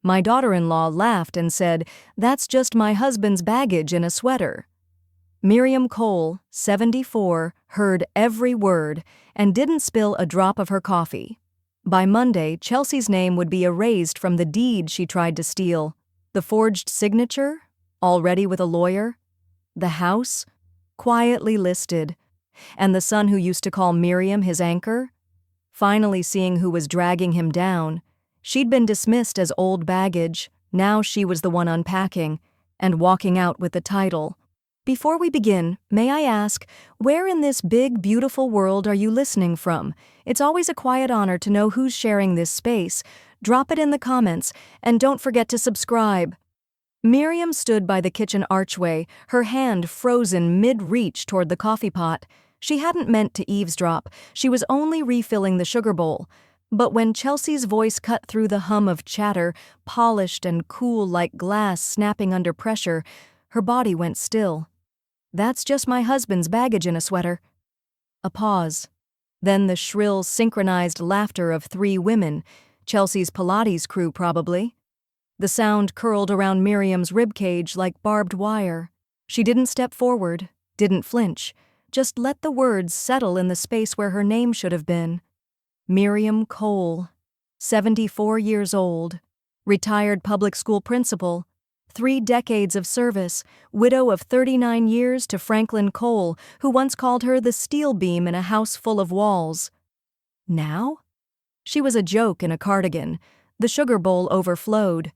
My daughter-in-law laughed and said, "That's just my husband's baggage in a sweater." Miriam Cole, 74, heard every word and didn't spill a drop of her coffee. By Monday, Chelsea's name would be erased from the deed she tried to steal. The forged signature? Already with a lawyer? The house? Quietly listed. And the son who used to call Miriam his anchor? Finally seeing who was dragging him down. She'd been dismissed as old baggage. Now she was the one unpacking and walking out with the title. Before we begin, may I ask, where in this big, beautiful world are you listening from? It's always a quiet honor to know who's sharing this space. Drop it in the comments, and don't forget to subscribe. Miriam stood by the kitchen archway, her hand frozen mid-reach toward the coffee pot. She hadn't meant to eavesdrop. She was only refilling the sugar bowl. But when Chelsea's voice cut through the hum of chatter, polished and cool like glass snapping under pressure, her body went still. "That's just my husband's baggage in a sweater." A pause. Then the shrill, synchronized laughter of three women, Chelsea's Pilates crew probably. The sound curled around Miriam's ribcage like barbed wire. She didn't step forward, didn't flinch, just let the words settle in the space where her name should have been. Miriam Cole, 74 years old, retired public school principal, 3 decades of service, widow of 39 years to Franklin Cole, who once called her the steel beam in a house full of walls. Now? She was a joke in a cardigan. The sugar bowl overflowed.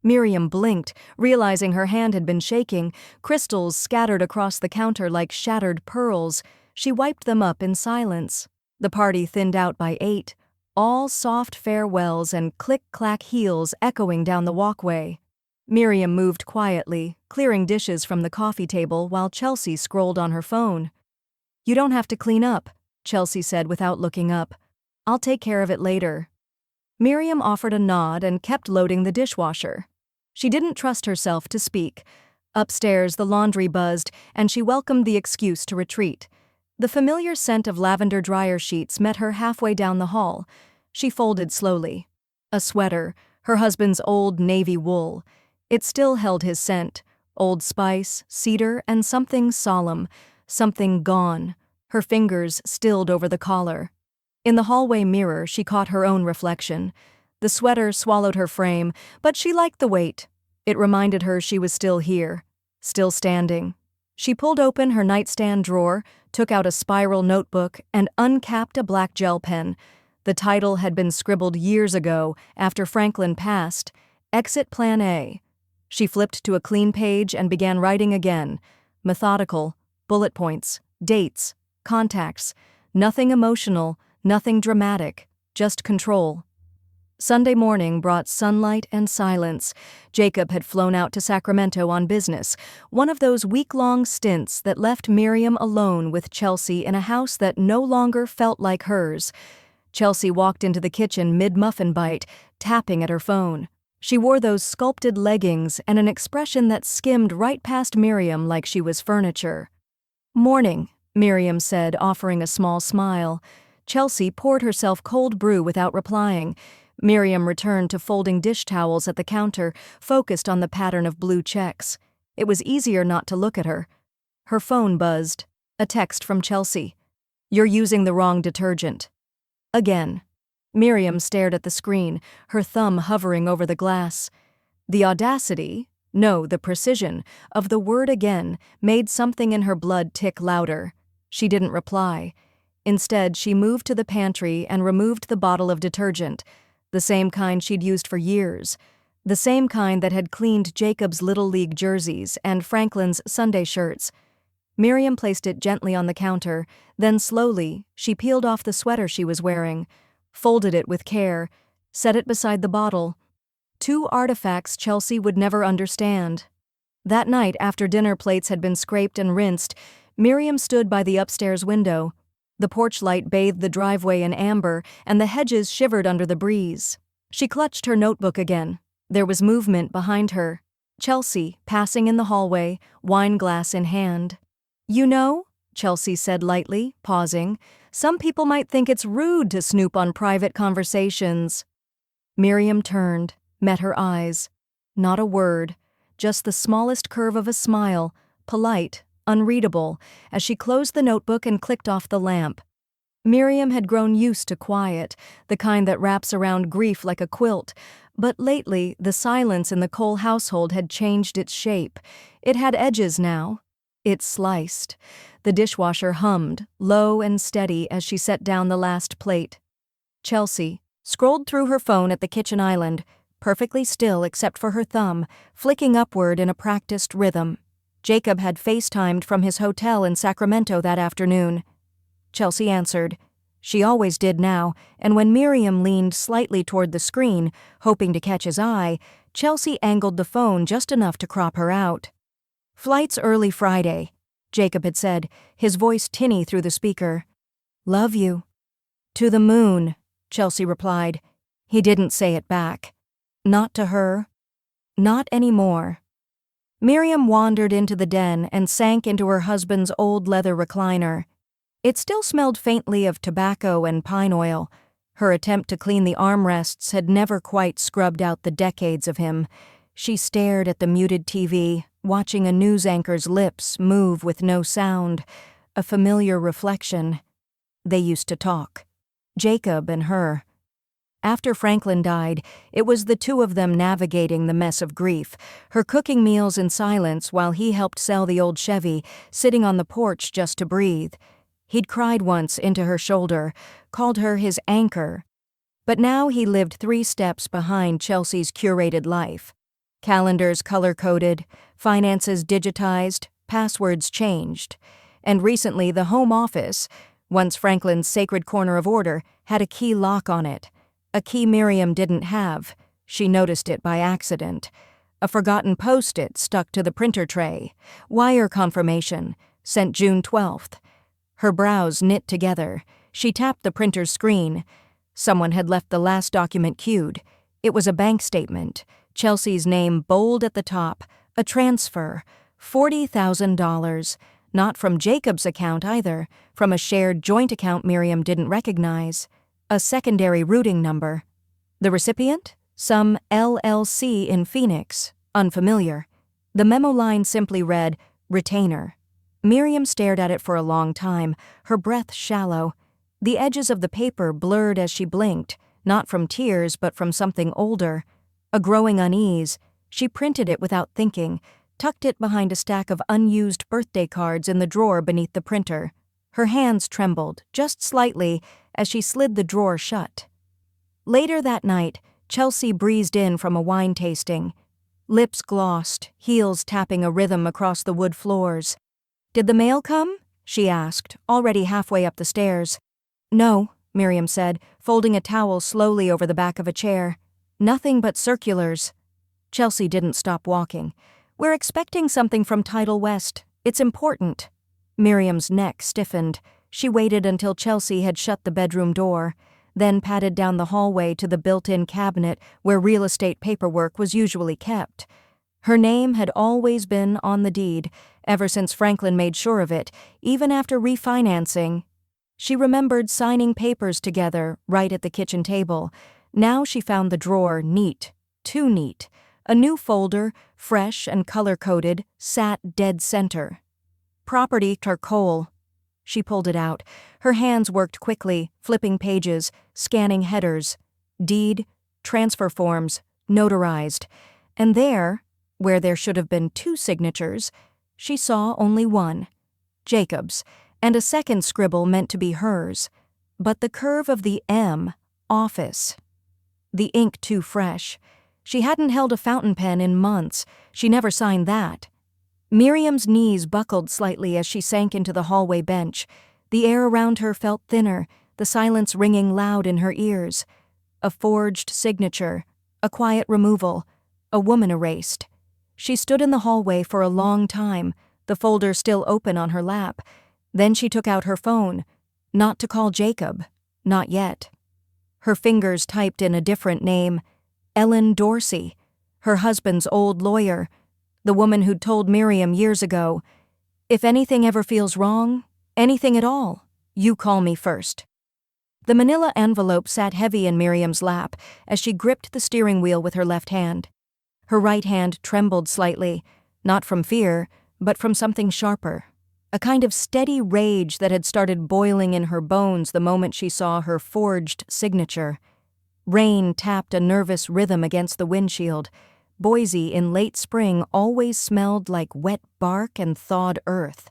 Miriam blinked, realizing her hand had been shaking, crystals scattered across the counter like shattered pearls. She wiped them up in silence. The party thinned out by 8, all soft farewells and click-clack heels echoing down the walkway. Miriam moved quietly, clearing dishes from the coffee table while Chelsea scrolled on her phone. "You don't have to clean up," Chelsea said without looking up. "I'll take care of it later." Miriam offered a nod and kept loading the dishwasher. She didn't trust herself to speak. Upstairs, the laundry buzzed, and she welcomed the excuse to retreat. The familiar scent of lavender dryer sheets met her halfway down the hall. She folded slowly. A sweater, her husband's old navy wool. It still held his scent, Old Spice, cedar, and something solemn, something gone. Her fingers stilled over the collar. In the hallway mirror, she caught her own reflection. The sweater swallowed her frame, but she liked the weight. It reminded her she was still here, still standing. She pulled open her nightstand drawer, took out a spiral notebook, and uncapped a black gel pen. The title had been scribbled years ago, after Franklin passed, Exit Plan A. She flipped to a clean page and began writing again. Methodical, bullet points, dates, contacts. Nothing emotional, nothing dramatic, just control. Sunday morning brought sunlight and silence. Jacob had flown out to Sacramento on business, one of those week-long stints that left Miriam alone with Chelsea in a house that no longer felt like hers. Chelsea walked into the kitchen mid-muffin bite, tapping at her phone. She wore those sculpted leggings and an expression that skimmed right past Miriam like she was furniture. "Morning," Miriam said, offering a small smile. Chelsea poured herself cold brew without replying. Miriam returned to folding dish towels at the counter, focused on the pattern of blue checks. It was easier not to look at her. Her phone buzzed. A text from Chelsea. "You're using the wrong detergent." Again. Miriam stared at the screen, her thumb hovering over the glass. The audacity, no, the precision, of the word again made something in her blood tick louder. She didn't reply. Instead, she moved to the pantry and removed the bottle of detergent, the same kind she'd used for years, the same kind that had cleaned Jacob's Little League jerseys and Franklin's Sunday shirts. Miriam placed it gently on the counter, then slowly, she peeled off the sweater she was wearing, folded it with care, set it beside the bottle. 2 artifacts Chelsea would never understand. That night, after dinner plates had been scraped and rinsed, Miriam stood by the upstairs window. The porch light bathed the driveway in amber, and the hedges shivered under the breeze. She clutched her notebook again. There was movement behind her. Chelsea, passing in the hallway, wine glass in hand. "You know," Chelsea said lightly, pausing, "some people might think it's rude to snoop on private conversations." Miriam turned. met her eyes. Not a word, just the smallest curve of a smile, polite, unreadable, as she closed the notebook and clicked off the lamp. Miriam had grown used to quiet, the kind that wraps around grief like a quilt, but lately the silence in the Cole household had changed its shape. It had edges now. It sliced. The dishwasher hummed, low and steady, as she set down the last plate. Chelsea scrolled through her phone at the kitchen island, perfectly still except for her thumb, flicking upward in a practiced rhythm. Jacob had FaceTimed from his hotel in Sacramento that afternoon. Chelsea answered. She always did now, and when Miriam leaned slightly toward the screen, hoping to catch his eye, Chelsea angled the phone just enough to crop her out. "Flight's early Friday," Jacob had said, his voice tinny through the speaker. "Love you." "To the moon," Chelsea replied. He didn't say it back. Not to her. Not anymore. Miriam wandered into the den and sank into her husband's old leather recliner. It still smelled faintly of tobacco and pine oil. Her attempt to clean the armrests had never quite scrubbed out the decades of him. She stared at the muted TV, watching a news anchor's lips move with no sound, a familiar reflection. They used to talk. Jacob and her. After Franklin died, it was the two of them navigating the mess of grief, her cooking meals in silence while he helped sell the old Chevy, sitting on the porch just to breathe. He'd cried once into her shoulder, called her his anchor. But now he lived 3 steps behind Chelsea's curated life. Calendars color-coded, finances digitized, passwords changed. And recently the home office, once Franklin's sacred corner of order, had a key lock on it. A key Miriam didn't have. She noticed it by accident. A forgotten post-it stuck to the printer tray. Wire confirmation, sent June 12th. Her brows knit together. She tapped the printer's screen. Someone had left the last document queued. It was a bank statement. Chelsea's name bold at the top. A transfer. $40,000. Not from Jacob's account either. From a shared joint account Miriam didn't recognize. A secondary routing number. The recipient? Some LLC in Phoenix. Unfamiliar. The memo line simply read, "Retainer." Miriam stared at it for a long time, her breath shallow. The edges of the paper blurred as she blinked, not from tears but from something older. A growing unease. She printed it without thinking, tucked it behind a stack of unused birthday cards in the drawer beneath the printer. Her hands trembled, just slightly, as she slid the drawer shut. Later that night, Chelsea breezed in from a wine tasting. Lips glossed, heels tapping a rhythm across the wood floors. "Did the mail come?" she asked, already halfway up the stairs. "No," Miriam said, folding a towel slowly over the back of a chair. "Nothing but circulars." Chelsea didn't stop walking. "We're expecting something from Tidal West. It's important." Miriam's neck stiffened. She waited until Chelsea had shut the bedroom door, then padded down the hallway to the built-in cabinet where real estate paperwork was usually kept. Her name had always been on the deed, ever since Franklin made sure of it, even after refinancing. She remembered signing papers together right at the kitchen table. Now she found the drawer neat, too neat. A new folder, fresh and color-coded, sat dead center. "Property Cole." She pulled it out. Her hands worked quickly, flipping pages, scanning headers. Deed, transfer forms, notarized. And there, where there should have been 2 signatures, she saw only one. Jacob's, and a second scribble meant to be hers. But the curve of the M, office. The ink too fresh. She hadn't held a fountain pen in months. She never signed that. Miriam's knees buckled slightly as she sank into the hallway bench. The air around her felt thinner, the silence ringing loud in her ears. A forged signature, a quiet removal, a woman erased. She stood in the hallway for a long time, the folder still open on her lap. Then she took out her phone. Not to call Jacob. Not yet. Her fingers typed in a different name. Ellen Dorsey, her husband's old lawyer, the woman who'd told Miriam years ago, "If anything ever feels wrong, anything at all, you call me first." The manila envelope sat heavy in Miriam's lap as she gripped the steering wheel with her left hand. Her right hand trembled slightly, not from fear, but from something sharper. A kind of steady rage that had started boiling in her bones the moment she saw her forged signature. Rain tapped a nervous rhythm against the windshield. Boise in late spring always smelled like wet bark and thawed earth,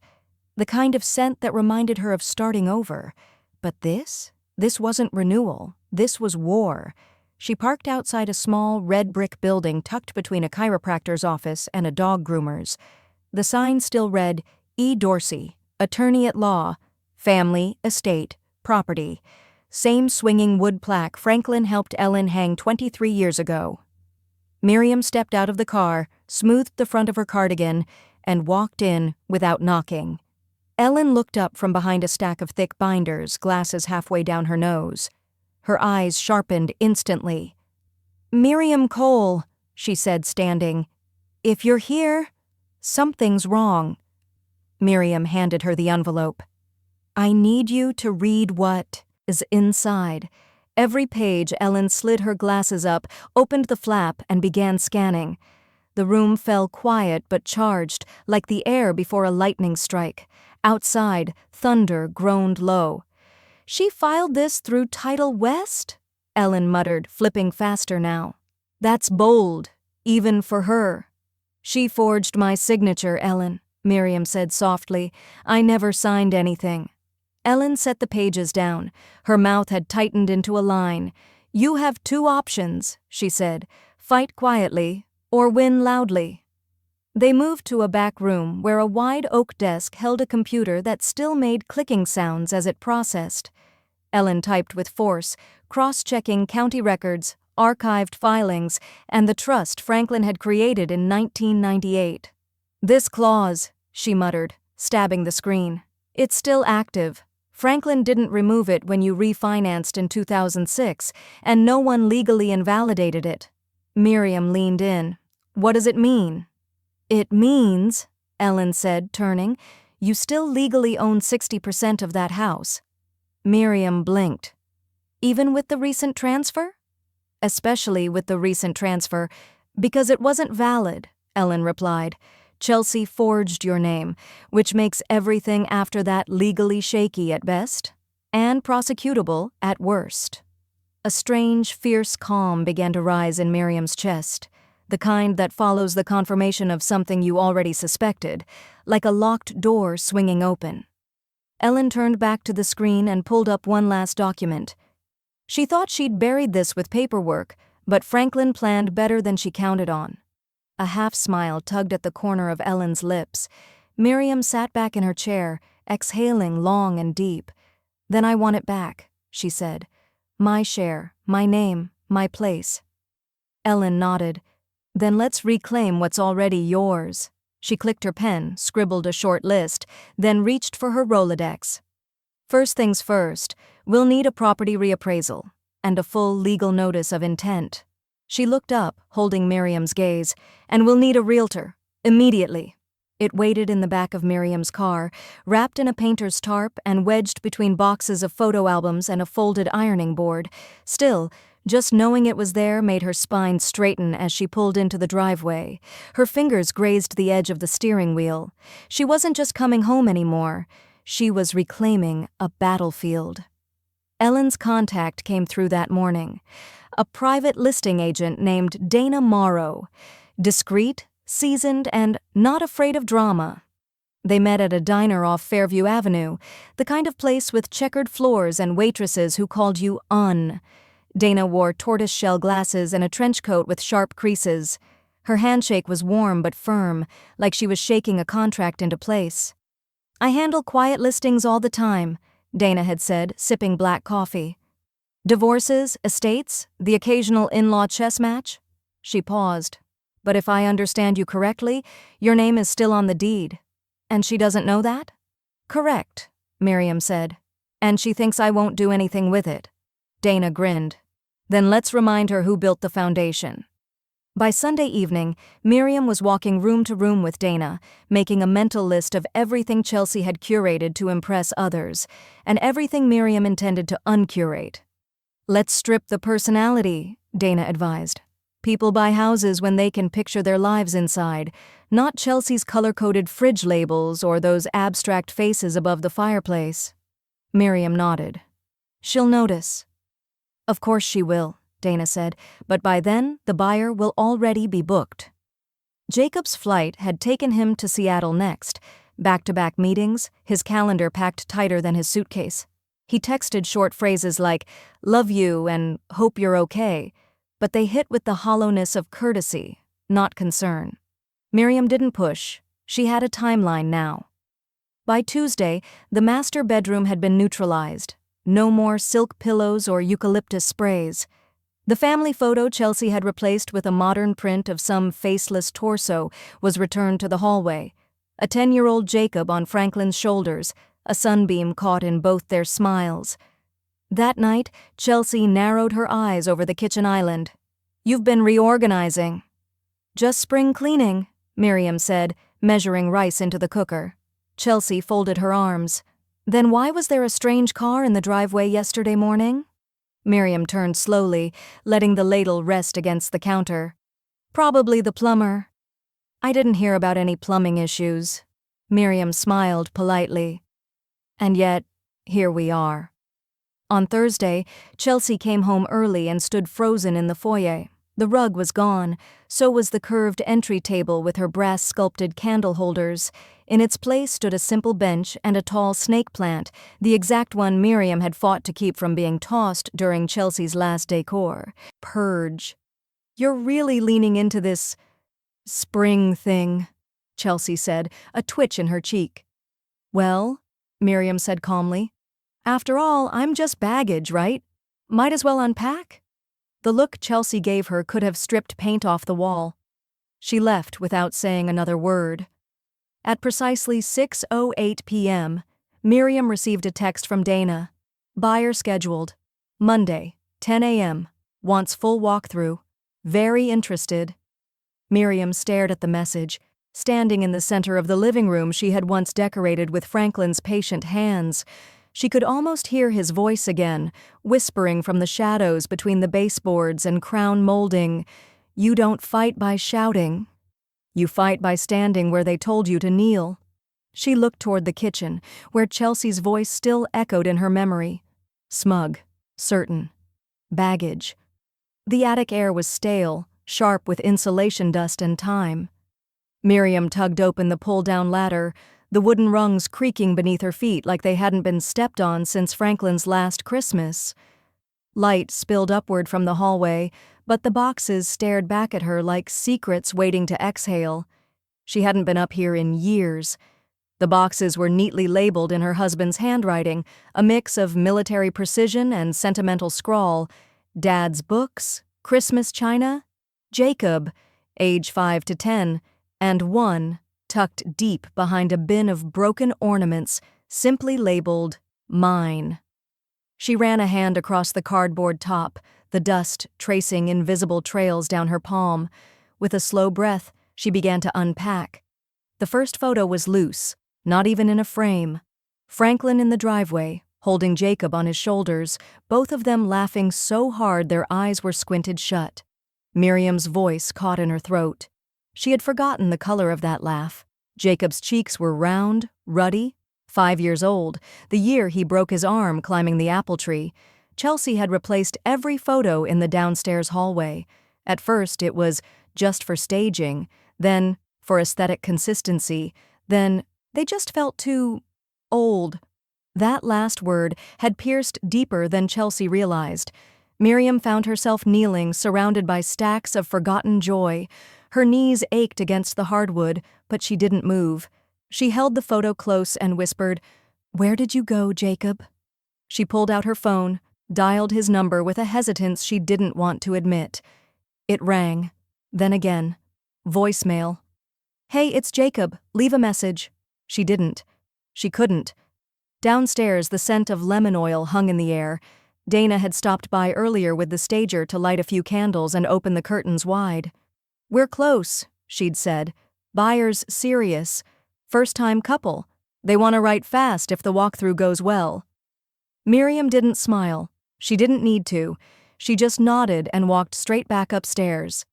the kind of scent that reminded her of starting over. But this wasn't renewal. This was war. She parked outside a small red brick building tucked between a chiropractor's office and a dog groomer's. The sign still read, E. Dorsey, Attorney at Law, Family, Estate, Property. Same swinging wood plaque Franklin helped Ellen hang 23 years ago. Miriam stepped out of the car, smoothed the front of her cardigan, and walked in without knocking. Ellen looked up from behind a stack of thick binders, glasses halfway down her nose. Her eyes sharpened instantly. "Miriam Cole," she said, standing. "If you're here, something's wrong." Miriam handed her the envelope. "I need you to read what is inside." Every page, Ellen slid her glasses up, opened the flap, and began scanning. The room fell quiet but charged, like the air before a lightning strike. Outside, thunder groaned low. "She filed this through Title West?" Ellen muttered, flipping faster now. "That's bold, even for her." "She forged my signature, Ellen," Miriam said softly. "I never signed anything." Ellen set the pages down. Her mouth had tightened into a line. "You have two options," she said. "Fight quietly or win loudly." They moved to a back room where a wide oak desk held a computer that still made clicking sounds as it processed. Ellen typed with force, cross-checking county records, archived filings, and the trust Franklin had created in 1998. "This clause," she muttered, stabbing the screen. "It's still active. Franklin didn't remove it when you refinanced in 2006, and no one legally invalidated it." Miriam leaned in. "What does it mean?" "It means," Ellen said, turning, "you still legally own 60% of that house." Miriam blinked. "Even with the recent transfer?" "Especially with the recent transfer, because it wasn't valid," Ellen replied. "Chelsea forged your name, which makes everything after that legally shaky at best, and prosecutable at worst." A strange, fierce calm began to rise in Miriam's chest, the kind that follows the confirmation of something you already suspected, like a locked door swinging open. Ellen turned back to the screen and pulled up one last document. She thought she'd buried this with paperwork, but Franklin planned better than she counted on. A half-smile tugged at the corner of Ellen's lips. Miriam sat back in her chair, exhaling long and deep. "Then I want it back," she said. "My share, my name, my place." Ellen nodded. "Then let's reclaim what's already yours." She clicked her pen, scribbled a short list, then reached for her Rolodex. "First things first, we'll need a property reappraisal and a full legal notice of intent." She looked up, holding Miriam's gaze. "And we'll need a realtor, immediately." It waited in the back of Miriam's car, wrapped in a painter's tarp and wedged between boxes of photo albums and a folded ironing board. Still, just knowing it was there made her spine straighten as she pulled into the driveway. Her fingers grazed the edge of the steering wheel. She wasn't just coming home anymore. She was reclaiming a battlefield. Ellen's contact came through that morning. A private listing agent named Dana Morrow. Discreet, seasoned, and not afraid of drama. They met at a diner off Fairview Avenue, the kind of place with checkered floors and waitresses who called you "un." Dana wore tortoise-shell glasses and a trench coat with sharp creases. Her handshake was warm but firm, like she was shaking a contract into place. "I handle quiet listings all the time," Dana had said, sipping black coffee. "Divorces, estates, the occasional in-law chess match?" She paused. "But if I understand you correctly, your name is still on the deed. And she doesn't know that?" "Correct," Miriam said. "And she thinks I won't do anything with it." Dana grinned. "Then let's remind her who built the foundation." By Sunday evening, Miriam was walking room to room with Dana, making a mental list of everything Chelsea had curated to impress others, and everything Miriam intended to uncurate. "Let's strip the personality," Dana advised. "People buy houses when they can picture their lives inside, not Chelsea's color-coded fridge labels or those abstract faces above the fireplace." Miriam nodded. "She'll notice." "Of course she will," Dana said, "but by then the buyer will already be booked." Jacob's flight had taken him to Seattle next. Back-to-back meetings, his calendar packed tighter than his suitcase. He texted short phrases like, "Love you" and "Hope you're okay," but they hit with the hollowness of courtesy, not concern. Miriam didn't push. She had a timeline now. By Tuesday, the master bedroom had been neutralized. No more silk pillows or eucalyptus sprays. The family photo Chelsea had replaced with a modern print of some faceless torso was returned to the hallway. A 10-year-old Jacob on Franklin's shoulders, a sunbeam caught in both their smiles. That night, Chelsea narrowed her eyes over the kitchen island. "You've been reorganizing." "Just spring cleaning," Miriam said, measuring rice into the cooker. Chelsea folded her arms. "Then why was there a strange car in the driveway yesterday morning?" Miriam turned slowly, letting the ladle rest against the counter. "Probably the plumber." "I didn't hear about any plumbing issues." Miriam smiled politely. And yet, here we are. On Thursday, Chelsea came home early and stood frozen in the foyer. The rug was gone, so was the curved entry table with her brass-sculpted candle holders. In its place stood a simple bench and a tall snake plant, the exact one Miriam had fought to keep from being tossed during Chelsea's last decor. "Purge. You're really leaning into this spring thing," Chelsea said, a twitch in her cheek. "Well," Miriam said calmly, "after all, I'm just baggage, right? Might as well unpack." The look Chelsea gave her could have stripped paint off the wall. She left without saying another word. At precisely 6:08 p.m., Miriam received a text from Dana. "Buyer scheduled. Monday, 10 a.m. Wants full walkthrough. Very interested." Miriam stared at the message, standing in the center of the living room she had once decorated with Franklin's patient hands. She could almost hear his voice again, whispering from the shadows between the baseboards and crown molding, "You don't fight by shouting. You fight by standing where they told you to kneel." She looked toward the kitchen, where Chelsea's voice still echoed in her memory. Smug, certain. Baggage. The attic air was stale, sharp with insulation dust and time. Miriam tugged open the pull-down ladder, the wooden rungs creaking beneath her feet like they hadn't been stepped on since Franklin's last Christmas. Light spilled upward from the hallway, but the boxes stared back at her like secrets waiting to exhale. She hadn't been up here in years. The boxes were neatly labeled in her husband's handwriting, a mix of military precision and sentimental scrawl. Dad's books, Christmas china, Jacob, age 5 to 10, and one, tucked deep behind a bin of broken ornaments, simply labeled, "Mine." She ran a hand across the cardboard top, the dust tracing invisible trails down her palm. With a slow breath, she began to unpack. The first photo was loose, not even in a frame. Franklin in the driveway, holding Jacob on his shoulders, both of them laughing so hard their eyes were squinted shut. Miriam's voice caught in her throat. She had forgotten the color of that laugh. Jacob's cheeks were round, ruddy, 5 years old, the year he broke his arm climbing the apple tree. Chelsea had replaced every photo in the downstairs hallway. At first it was just for staging, then for aesthetic consistency, then they just felt too old. That last word had pierced deeper than Chelsea realized. Miriam found herself kneeling, surrounded by stacks of forgotten joy. Her knees ached against the hardwood, but she didn't move. She held the photo close and whispered, "Where did you go, Jacob?" She pulled out her phone, dialed his number with a hesitance she didn't want to admit. It rang. Then again. Voicemail. "Hey, it's Jacob. Leave a message." She didn't. She couldn't. Downstairs, the scent of lemon oil hung in the air. Dana had stopped by earlier with the stager to light a few candles and open the curtains wide. "We're close," she'd said. "Buyer's serious. First-time couple. They want to write fast if the walkthrough goes well." Miriam didn't smile. She didn't need to. She just nodded and walked straight back upstairs.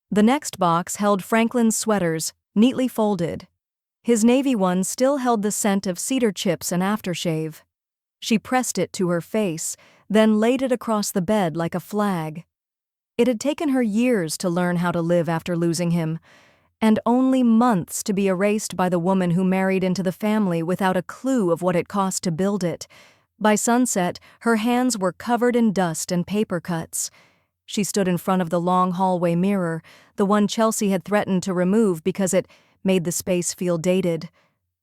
The next box held Franklin's sweaters, neatly folded. His navy one still held the scent of cedar chips and aftershave. She pressed it to her face, then laid it across the bed like a flag. It had taken her years to learn how to live after losing him, and only months to be erased by the woman who married into the family without a clue of what it cost to build it. By sunset, her hands were covered in dust and paper cuts. She stood in front of the long hallway mirror, the one Chelsea had threatened to remove because it made the space feel dated.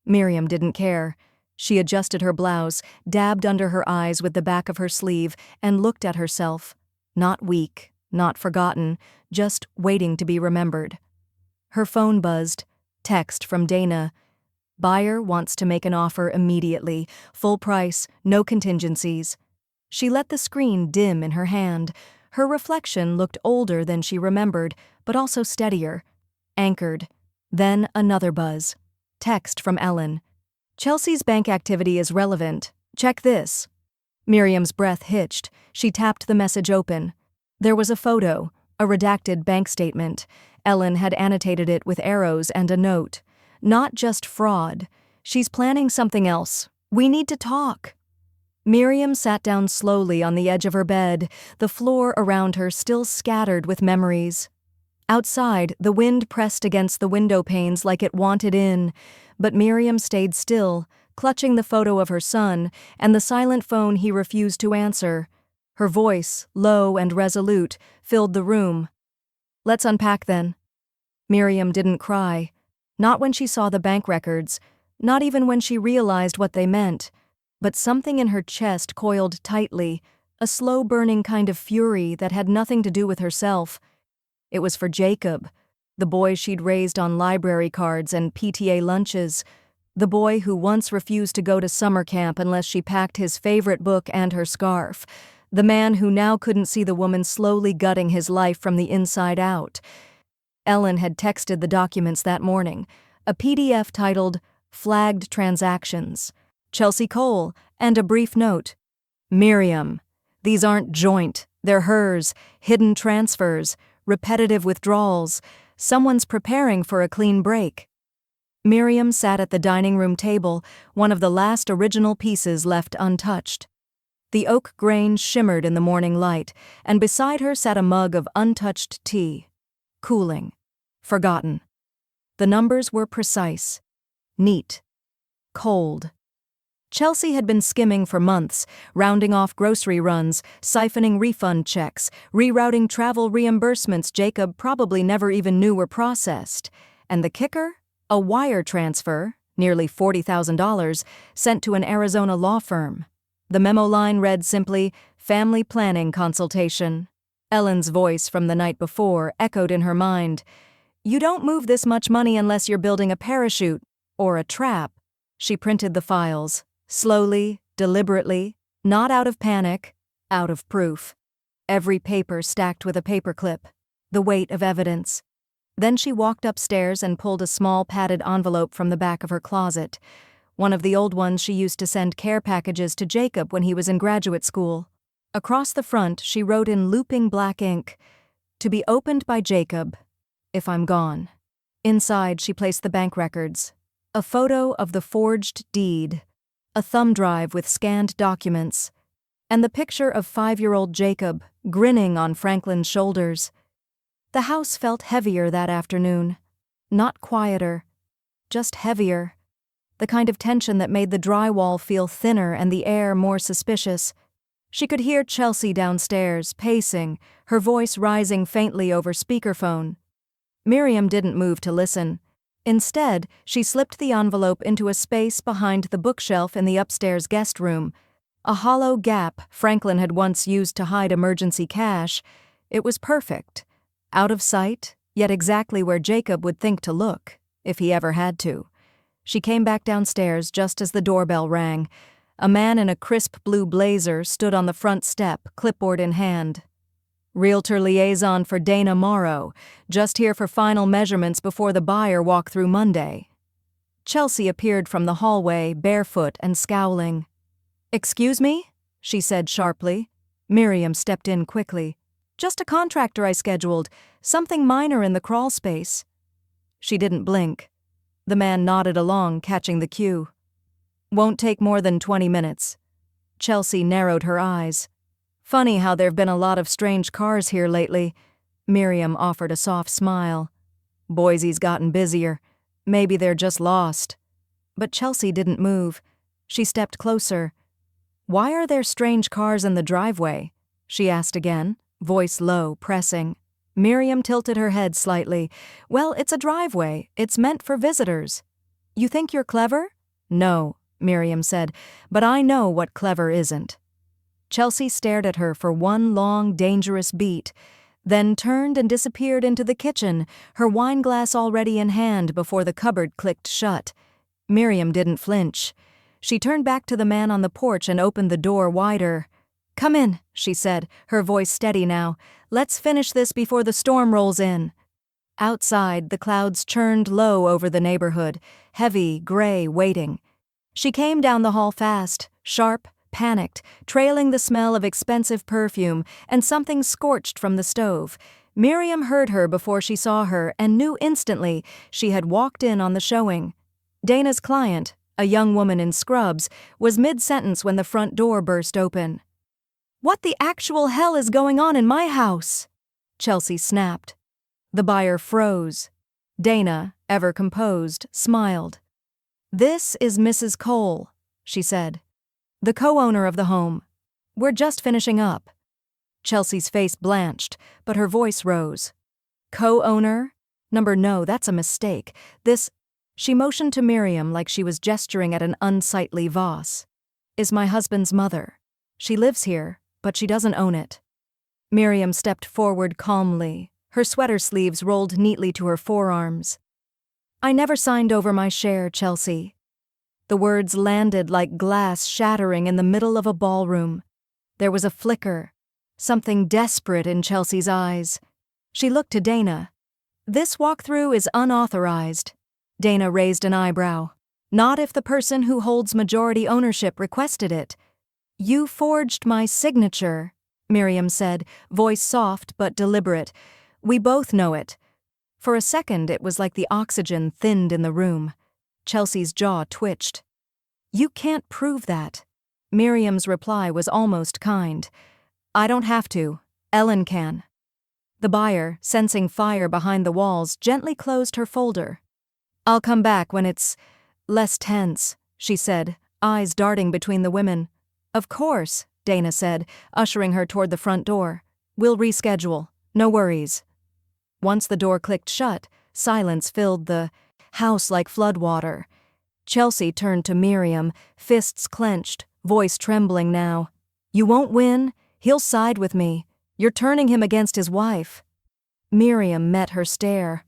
Miriam didn't care. She adjusted her blouse, dabbed under her eyes with the back of her sleeve, and looked at herself. Not weak, not forgotten, just waiting to be remembered. Her phone buzzed. Text from Dana. "Buyer wants to make an offer immediately. Full price, no contingencies." She let the screen dim in her hand. Her reflection looked older than she remembered, but also steadier. Anchored. Then another buzz. Text from Ellen. "Chelsea's bank activity is relevant. Check this." Miriam's breath hitched. She tapped the message open. There was a photo, a redacted bank statement. Ellen had annotated it with arrows and a note. "Not just fraud. She's planning something else. We need to talk." Miriam sat down slowly on the edge of her bed, the floor around her still scattered with memories. Outside, the wind pressed against the window panes like it wanted in, but Miriam stayed still, clutching the photo of her son and the silent phone he refused to answer. Her voice, low and resolute, filled the room. "Let's unpack then." Miriam didn't cry. Not when she saw the bank records, not even when she realized what they meant. But something in her chest coiled tightly, a slow-burning kind of fury that had nothing to do with herself. It was for Jacob, the boy she'd raised on library cards and PTA lunches, the boy who once refused to go to summer camp unless she packed his favorite book and her scarf, the man who now couldn't see the woman slowly gutting his life from the inside out. Ellen had texted the documents that morning, a PDF titled "Flagged Transactions," Chelsea Cole, and a brief note. "Miriam, these aren't joint, they're hers, hidden transfers, repetitive withdrawals. Someone's preparing for a clean break." Miriam sat at the dining room table, one of the last original pieces left untouched. The oak grain shimmered in the morning light, and beside her sat a mug of untouched tea. Cooling. Forgotten. The numbers were precise. Neat. Cold. Chelsea had been skimming for months, rounding off grocery runs, siphoning refund checks, rerouting travel reimbursements Jacob probably never even knew were processed. And the kicker? A wire transfer, nearly $40,000, sent to an Arizona law firm. The memo line read simply, "Family planning consultation." Ellen's voice from the night before echoed in her mind. "You don't move this much money unless you're building a parachute, or a trap." She printed the files, slowly, deliberately, not out of panic, out of proof. Every paper stacked with a paperclip, the weight of evidence. Then she walked upstairs and pulled a small padded envelope from the back of her closet, one of the old ones she used to send care packages to Jacob when he was in graduate school. Across the front, she wrote in looping black ink, "To be opened by Jacob, if I'm gone." Inside, she placed the bank records, a photo of the forged deed, a thumb drive with scanned documents, and the picture of 5-year-old Jacob grinning on Franklin's shoulders. The house felt heavier that afternoon. Not quieter, just heavier. The kind of tension that made the drywall feel thinner and the air more suspicious. She could hear Chelsea downstairs, pacing, her voice rising faintly over speakerphone. Miriam didn't move to listen. Instead, she slipped the envelope into a space behind the bookshelf in the upstairs guest room, a hollow gap Franklin had once used to hide emergency cash. It was perfect. Out of sight, yet exactly where Jacob would think to look, if he ever had to. She came back downstairs just as the doorbell rang. A man in a crisp blue blazer stood on the front step, clipboard in hand. Realtor liaison for Dana Morrow, just here for final measurements before the buyer walk through Monday. Chelsea appeared from the hallway, barefoot and scowling. "Excuse me?" she said sharply. Miriam stepped in quickly. "Just a contractor I scheduled, something minor in the crawl space." She didn't blink. The man nodded along, catching the cue. "Won't take more than 20 minutes. Chelsea narrowed her eyes. "Funny how there've been a lot of strange cars here lately." Miriam offered a soft smile. "Boise's gotten busier. Maybe they're just lost." But Chelsea didn't move. She stepped closer. "Why are there strange cars in the driveway?" she asked again, voice low, pressing. Miriam tilted her head slightly. "Well, it's a driveway. It's meant for visitors." "You think you're clever?" "No," Miriam said, "but I know what clever isn't." Chelsea stared at her for one long, dangerous beat, then turned and disappeared into the kitchen, her wineglass already in hand before the cupboard clicked shut. Miriam didn't flinch. She turned back to the man on the porch and opened the door wider. "Come in," she said, her voice steady now. "Let's finish this before the storm rolls in." Outside, the clouds churned low over the neighborhood, heavy, gray, waiting. She came down the hall fast, sharp, panicked, trailing the smell of expensive perfume and something scorched from the stove. Miriam heard her before she saw her and knew instantly she had walked in on the showing. Dana's client, a young woman in scrubs, was mid-sentence when the front door burst open. "What the actual hell is going on in my house?" Chelsea snapped. The buyer froze. Dana, ever composed, smiled. "This is Mrs. Cole," she said. "The co-owner of the home. We're just finishing up." Chelsea's face blanched, but her voice rose. "Co-owner? No, that's a mistake. This—" she motioned to Miriam like she was gesturing at an unsightly vase. "Is my husband's mother. She lives here, but she doesn't own it." Miriam stepped forward calmly, her sweater sleeves rolled neatly to her forearms. "I never signed over my share, Chelsea." The words landed like glass shattering in the middle of a ballroom. There was a flicker, something desperate in Chelsea's eyes. She looked to Dana. "This walkthrough is unauthorized." Dana raised an eyebrow. "Not if the person who holds majority ownership requested it." "You forged my signature," Miriam said, voice soft but deliberate. "We both know it." For a second it was like the oxygen thinned in the room. Chelsea's jaw twitched. "You can't prove that." Miriam's reply was almost kind. "I don't have to. Ellen can." The buyer, sensing fire behind the walls, gently closed her folder. "I'll come back when it's less tense," she said, eyes darting between the women. "Of course," Dana said, ushering her toward the front door. "We'll reschedule. No worries." Once the door clicked shut, silence filled the house like floodwater. Chelsea turned to Miriam, fists clenched, voice trembling now. "You won't win. He'll side with me. You're turning him against his wife." Miriam met her stare.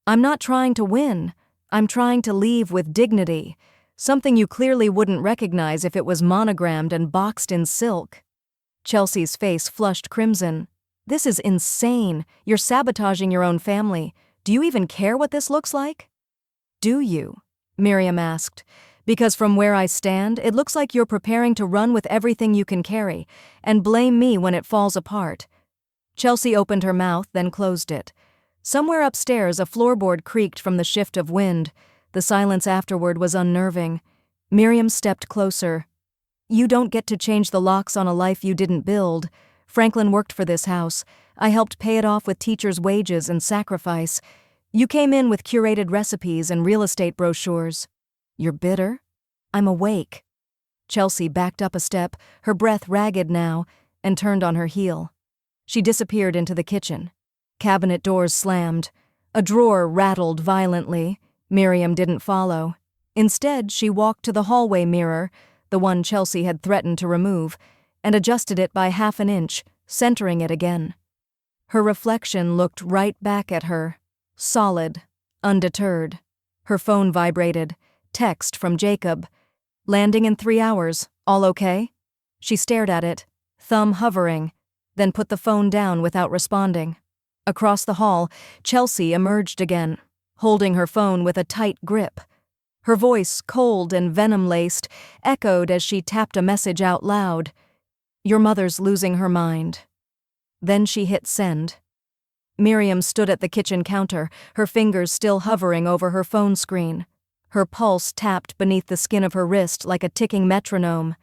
"I'm not trying to win. I'm trying to leave with dignity. Something you clearly wouldn't recognize if it was monogrammed and boxed in silk." Chelsea's face flushed crimson. "This is insane. You're sabotaging your own family. Do you even care what this looks like?" "Do you?" Miriam asked. "Because from where I stand, it looks like you're preparing to run with everything you can carry, and blame me when it falls apart." Chelsea opened her mouth, then closed it. Somewhere upstairs, a floorboard creaked from the shift of wind. The silence afterward was unnerving. Miriam stepped closer. "You don't get to change the locks on a life you didn't build. Franklin worked for this house. I helped pay it off with teachers' wages and sacrifice. You came in with curated recipes and real estate brochures. You're bitter?" "I'm awake." Chelsea backed up a step, her breath ragged now, and turned on her heel. She disappeared into the kitchen. Cabinet doors slammed. A drawer rattled violently. Miriam didn't follow. Instead, she walked to the hallway mirror, the one Chelsea had threatened to remove, and adjusted it by half an inch, centering it again. Her reflection looked right back at her, solid, undeterred. Her phone vibrated. Text from Jacob. "Landing in 3 hours. All okay?" She stared at it, thumb hovering. then put the phone down without responding. Across the hall, Chelsea emerged again, holding her phone with a tight grip. Her voice, cold and venom-laced, echoed as she tapped a message out loud. "Your mother's losing her mind." Then she hit send. Miriam stood at the kitchen counter, her fingers still hovering over her phone screen. Her pulse tapped beneath the skin of her wrist like a ticking metronome.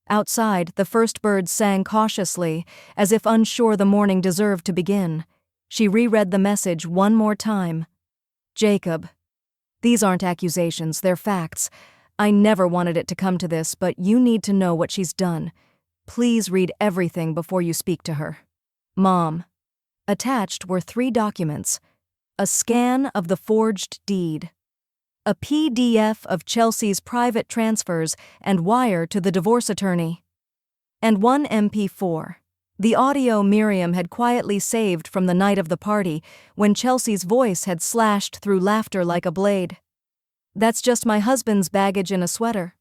Outside, the first birds sang cautiously, as if unsure the morning deserved to begin. She reread the message one more time. "Jacob. These aren't accusations, they're facts. I never wanted it to come to this, but you need to know what she's done. Please read everything before you speak to her. Mom." Attached were 3 documents: a scan of the forged deed, a PDF of Chelsea's private transfers and wire to the divorce attorney, and 1 MP4, the audio Miriam had quietly saved from the night of the party when Chelsea's voice had slashed through laughter like a blade. "That's just my husband's baggage in a sweater."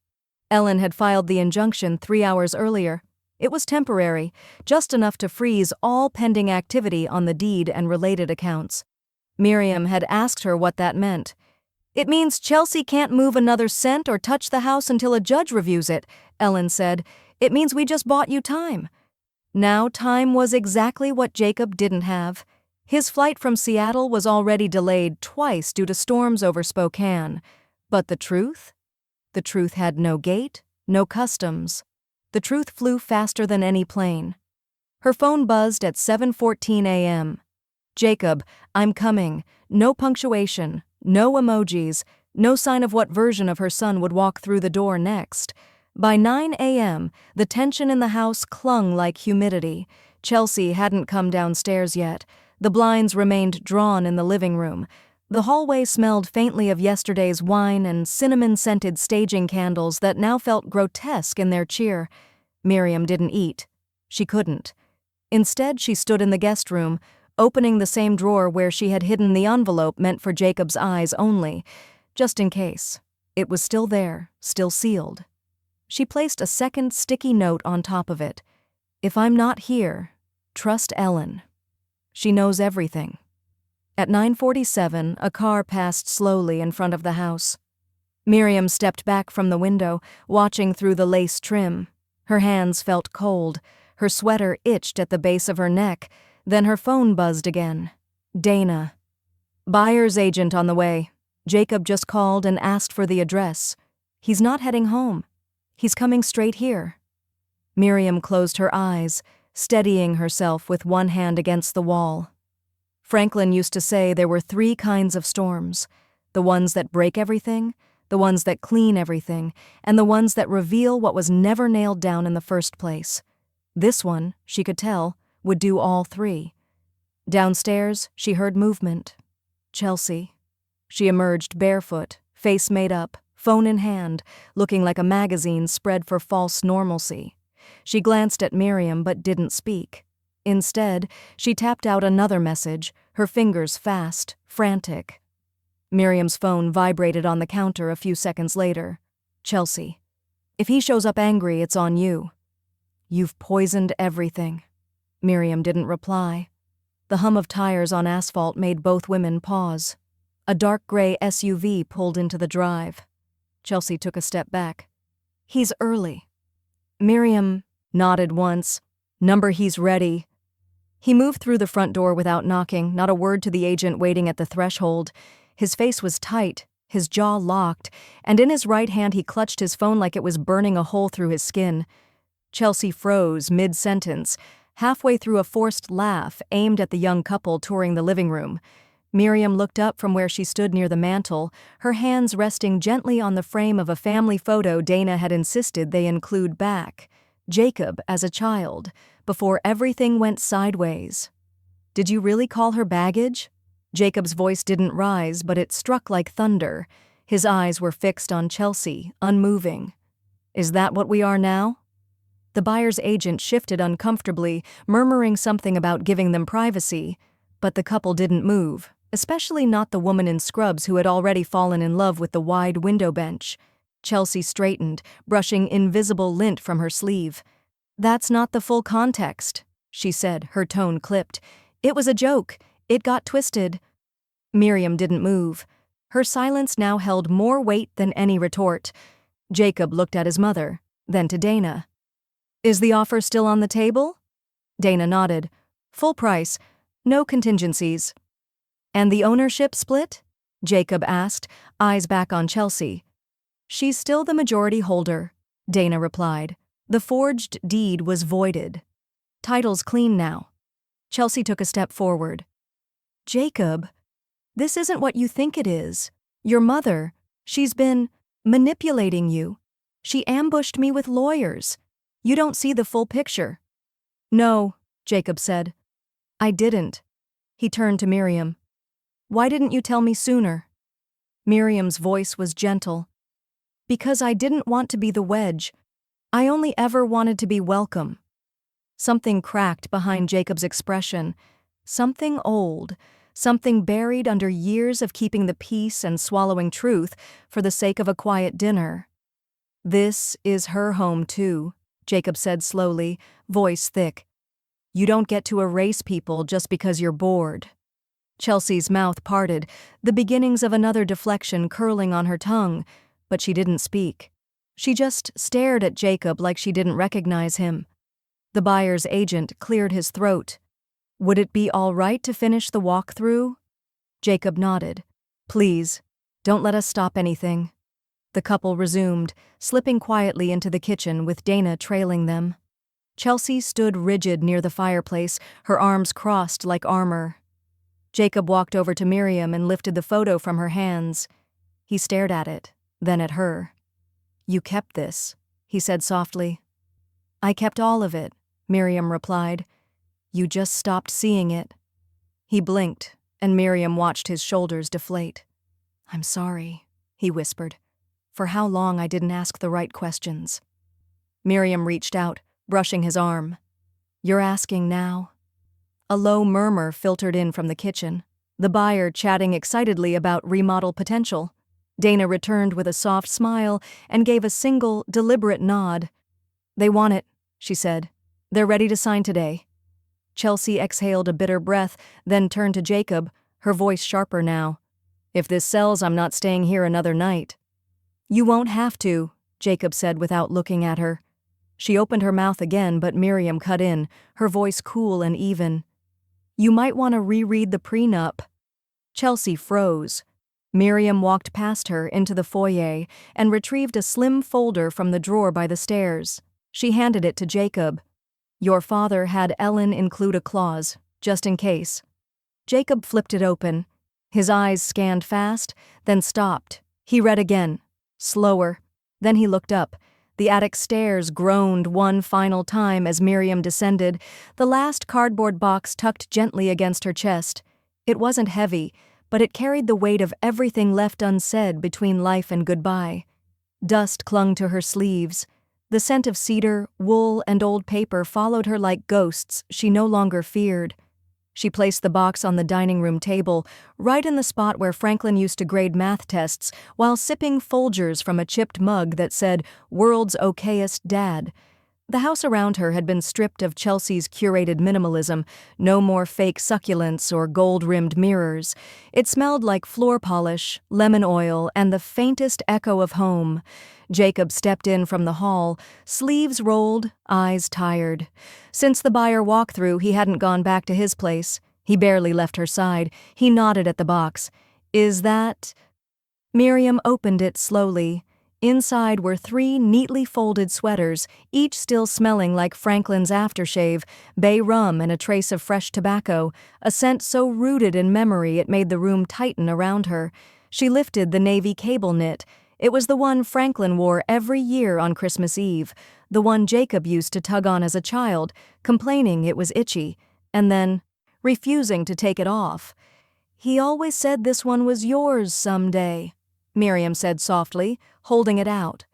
Ellen had filed the injunction 3 hours earlier. It was temporary, just enough to freeze all pending activity on the deed and related accounts. Miriam had asked her what that meant. "It means Chelsea can't move another cent or touch the house until a judge reviews it," Ellen said. "It means we just bought you time." Now time was exactly what Jacob didn't have. His flight from Seattle was already delayed twice due to storms over Spokane. But the truth? The truth had no gate, no customs. The truth flew faster than any plane. Her phone buzzed at 7:14 a.m. "Jacob, I'm coming." No punctuation, no emojis, no sign of what version of her son would walk through the door next. By 9 a.m., the tension in the house clung like humidity. Chelsea hadn't come downstairs yet. The blinds remained drawn in the living room. The hallway smelled faintly of yesterday's wine and cinnamon-scented staging candles that now felt grotesque in their cheer. Miriam didn't eat. She couldn't. Instead, she stood in the guest room, opening the same drawer where she had hidden the envelope meant for Jacob's eyes only, just in case. It was still there, still sealed. She placed a second sticky note on top of it. "If I'm not here, trust Ellen. She knows everything." At 9:47, a car passed slowly in front of the house. Miriam stepped back from the window, watching through the lace trim. Her hands felt cold. Her sweater itched at the base of her neck. Then her phone buzzed again. Dana. "Buyer's agent on the way. Jacob just called and asked for the address. He's not heading home. He's coming straight here." Miriam closed her eyes, steadying herself with one hand against the wall. Franklin used to say there were 3 kinds of storms: the ones that break everything, the ones that clean everything, and the ones that reveal what was never nailed down in the first place. This one, she could tell, would do all 3. Downstairs, she heard movement. Chelsea. She emerged barefoot, face made up, phone in hand, looking like a magazine spread for false normalcy. She glanced at Miriam but didn't speak. Instead, she tapped out another message, her fingers fast, frantic. Miriam's phone vibrated on the counter a few seconds later. "Chelsea. If he shows up angry, it's on you. You've poisoned everything." Miriam didn't reply. The hum of tires on asphalt made both women pause. A dark gray SUV pulled into the drive. Chelsea took a step back. "He's early." Miriam nodded once. "Number he's ready." He moved through the front door without knocking, not a word to the agent waiting at the threshold. His face was tight, his jaw locked, and in his right hand he clutched his phone like it was burning a hole through his skin. Chelsea froze mid-sentence, halfway through a forced laugh aimed at the young couple touring the living room. Miriam looked up from where she stood near the mantel, her hands resting gently on the frame of a family photo Dana had insisted they include back. Jacob as a child, before everything went sideways. "Did you really call her baggage?" Jacob's voice didn't rise, but it struck like thunder. His eyes were fixed on Chelsea, unmoving. "Is that what we are now?" The buyer's agent shifted uncomfortably, murmuring something about giving them privacy, but the couple didn't move, especially not the woman in scrubs who had already fallen in love with the wide window bench. Chelsea straightened, brushing invisible lint from her sleeve. "That's not the full context." she said, her tone clipped. "It was a joke. It got twisted." Miriam didn't move. Her silence now held more weight than any retort. Jacob looked at his mother, then to Dana. "Is the offer still on the table?" Dana nodded. "Full price. No contingencies." "And the ownership split?" Jacob asked, eyes back on Chelsea. "She's still the majority holder," Dana replied. "The forged deed was voided. Title's clean now." Chelsea took a step forward. "Jacob, this isn't what you think it is. Your mother, she's been manipulating you. She ambushed me with lawyers. You don't see the full picture." "No," Jacob said. "I didn't." He turned to Miriam. "Why didn't you tell me sooner?" Miriam's voice was gentle. "Because I didn't want to be the wedge. I only ever wanted to be welcome." Something cracked behind Jacob's expression. Something old. Something buried under years of keeping the peace and swallowing truth for the sake of a quiet dinner. "This is her home too," Jacob said slowly, voice thick. "You don't get to erase people just because you're bored." Chelsea's mouth parted, the beginnings of another deflection curling on her tongue, but she didn't speak. She just stared at Jacob like she didn't recognize him. The buyer's agent cleared his throat. "Would it be all right to finish the walkthrough?" Jacob nodded. "Please, don't let us stop anything." The couple resumed, slipping quietly into the kitchen with Dana trailing them. Chelsea stood rigid near the fireplace, her arms crossed like armor. Jacob walked over to Miriam and lifted the photo from her hands. He stared at it, then at her. "You kept this," he said softly. "I kept all of it," Miriam replied. "You just stopped seeing it." He blinked, and Miriam watched his shoulders deflate. "I'm sorry," he whispered. "For how long I didn't ask the right questions." Miriam reached out, brushing his arm. "You're asking now?" A low murmur filtered in from the kitchen, the buyer chatting excitedly about remodel potential. Dana returned with a soft smile and gave a single, deliberate nod. "They want it," she said. "They're ready to sign today." Chelsea exhaled a bitter breath, then turned to Jacob, her voice sharper now. "If this sells, I'm not staying here another night." "You won't have to," Jacob said without looking at her. She opened her mouth again, but Miriam cut in, her voice cool and even. "You might want to reread the prenup." Chelsea froze. Miriam walked past her into the foyer and retrieved a slim folder from the drawer by the stairs. She handed it to Jacob. "Your father had Ellen include a clause, just in case." Jacob flipped it open. His eyes scanned fast, then stopped. He read again, slower. Then he looked up. The attic stairs groaned one final time as Miriam descended, the last cardboard box tucked gently against her chest. It wasn't heavy, but it carried the weight of everything left unsaid between life and goodbye. Dust clung to her sleeves. The scent of cedar, wool, and old paper followed her like ghosts she no longer feared. She placed the box on the dining room table, right in the spot where Franklin used to grade math tests while sipping Folgers from a chipped mug that said, "World's okayest dad." The house around her had been stripped of Chelsea's curated minimalism, no more fake succulents or gold-rimmed mirrors. It smelled like floor polish, lemon oil, and the faintest echo of home. Jacob stepped in from the hall, sleeves rolled, eyes tired. Since the buyer walkthrough, he hadn't gone back to his place. He barely left her side. He nodded at the box. "Is that—" Miriam opened it slowly. Inside were 3 neatly folded sweaters, each still smelling like Franklin's aftershave, bay rum and a trace of fresh tobacco, a scent so rooted in memory it made the room tighten around her. She lifted the navy cable knit. It was the one Franklin wore every year on Christmas Eve, the one Jacob used to tug on as a child, complaining it was itchy, and then refusing to take it off. "He always said this one was yours someday," Miriam said softly, holding it out.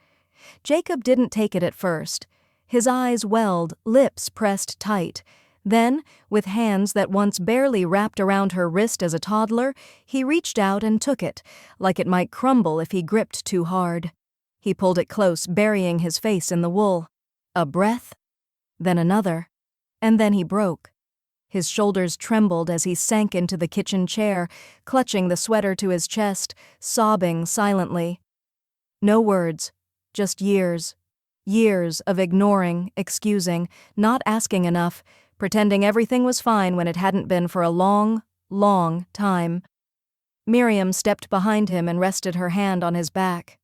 Jacob didn't take it at first. His eyes welled, lips pressed tight. Then, with hands that once barely wrapped around her wrist as a toddler, he reached out and took it, like it might crumble if he gripped too hard. He pulled it close, burying his face in the wool. A breath, then another. And then he broke. His shoulders trembled as he sank into the kitchen chair, clutching the sweater to his chest, sobbing silently. No words, just years. Years of ignoring, excusing, not asking enough, pretending everything was fine when it hadn't been for a long, long time. Miriam stepped behind him and rested her hand on his back.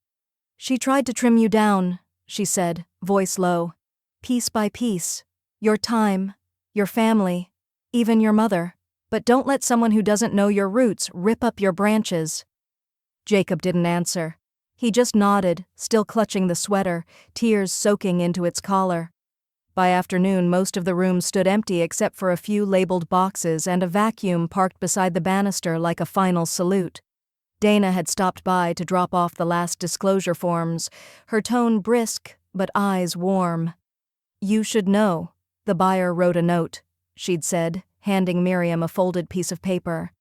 "She tried to trim you down," she said, voice low. "Piece by piece. Your time, your family, even your mother. But don't let someone who doesn't know your roots rip up your branches." Jacob didn't answer. He just nodded, still clutching the sweater, tears soaking into its collar. By afternoon, most of the room stood empty except for a few labeled boxes and a vacuum parked beside the banister like a final salute. Dana had stopped by to drop off the last disclosure forms, her tone brisk but eyes warm. "You should know," the buyer wrote a note, she'd said, handing Miriam a folded piece of paper.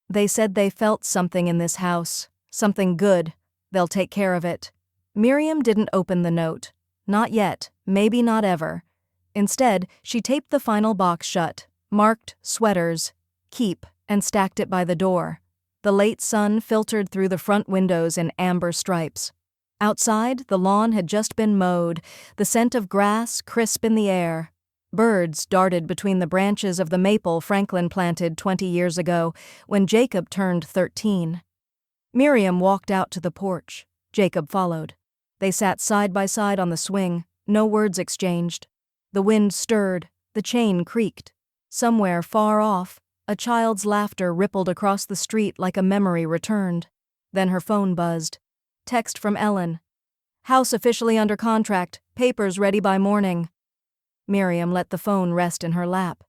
"They said they felt something in this house, something good. They'll take care of it." Miriam didn't open the note. Not yet, maybe not ever. Instead, she taped the final box shut, marked sweaters, keep, and stacked it by the door. The late sun filtered through the front windows in amber stripes. Outside, the lawn had just been mowed, the scent of grass crisp in the air. Birds darted between the branches of the maple Franklin planted 20 years ago, when Jacob turned 13. Miriam walked out to the porch. Jacob followed. They sat side by side on the swing, no words exchanged. The wind stirred, the chain creaked. Somewhere far off, a child's laughter rippled across the street like a memory returned. Then her phone buzzed. Text from Ellen. "House officially under contract, papers ready by morning." Miriam let the phone rest in her lap.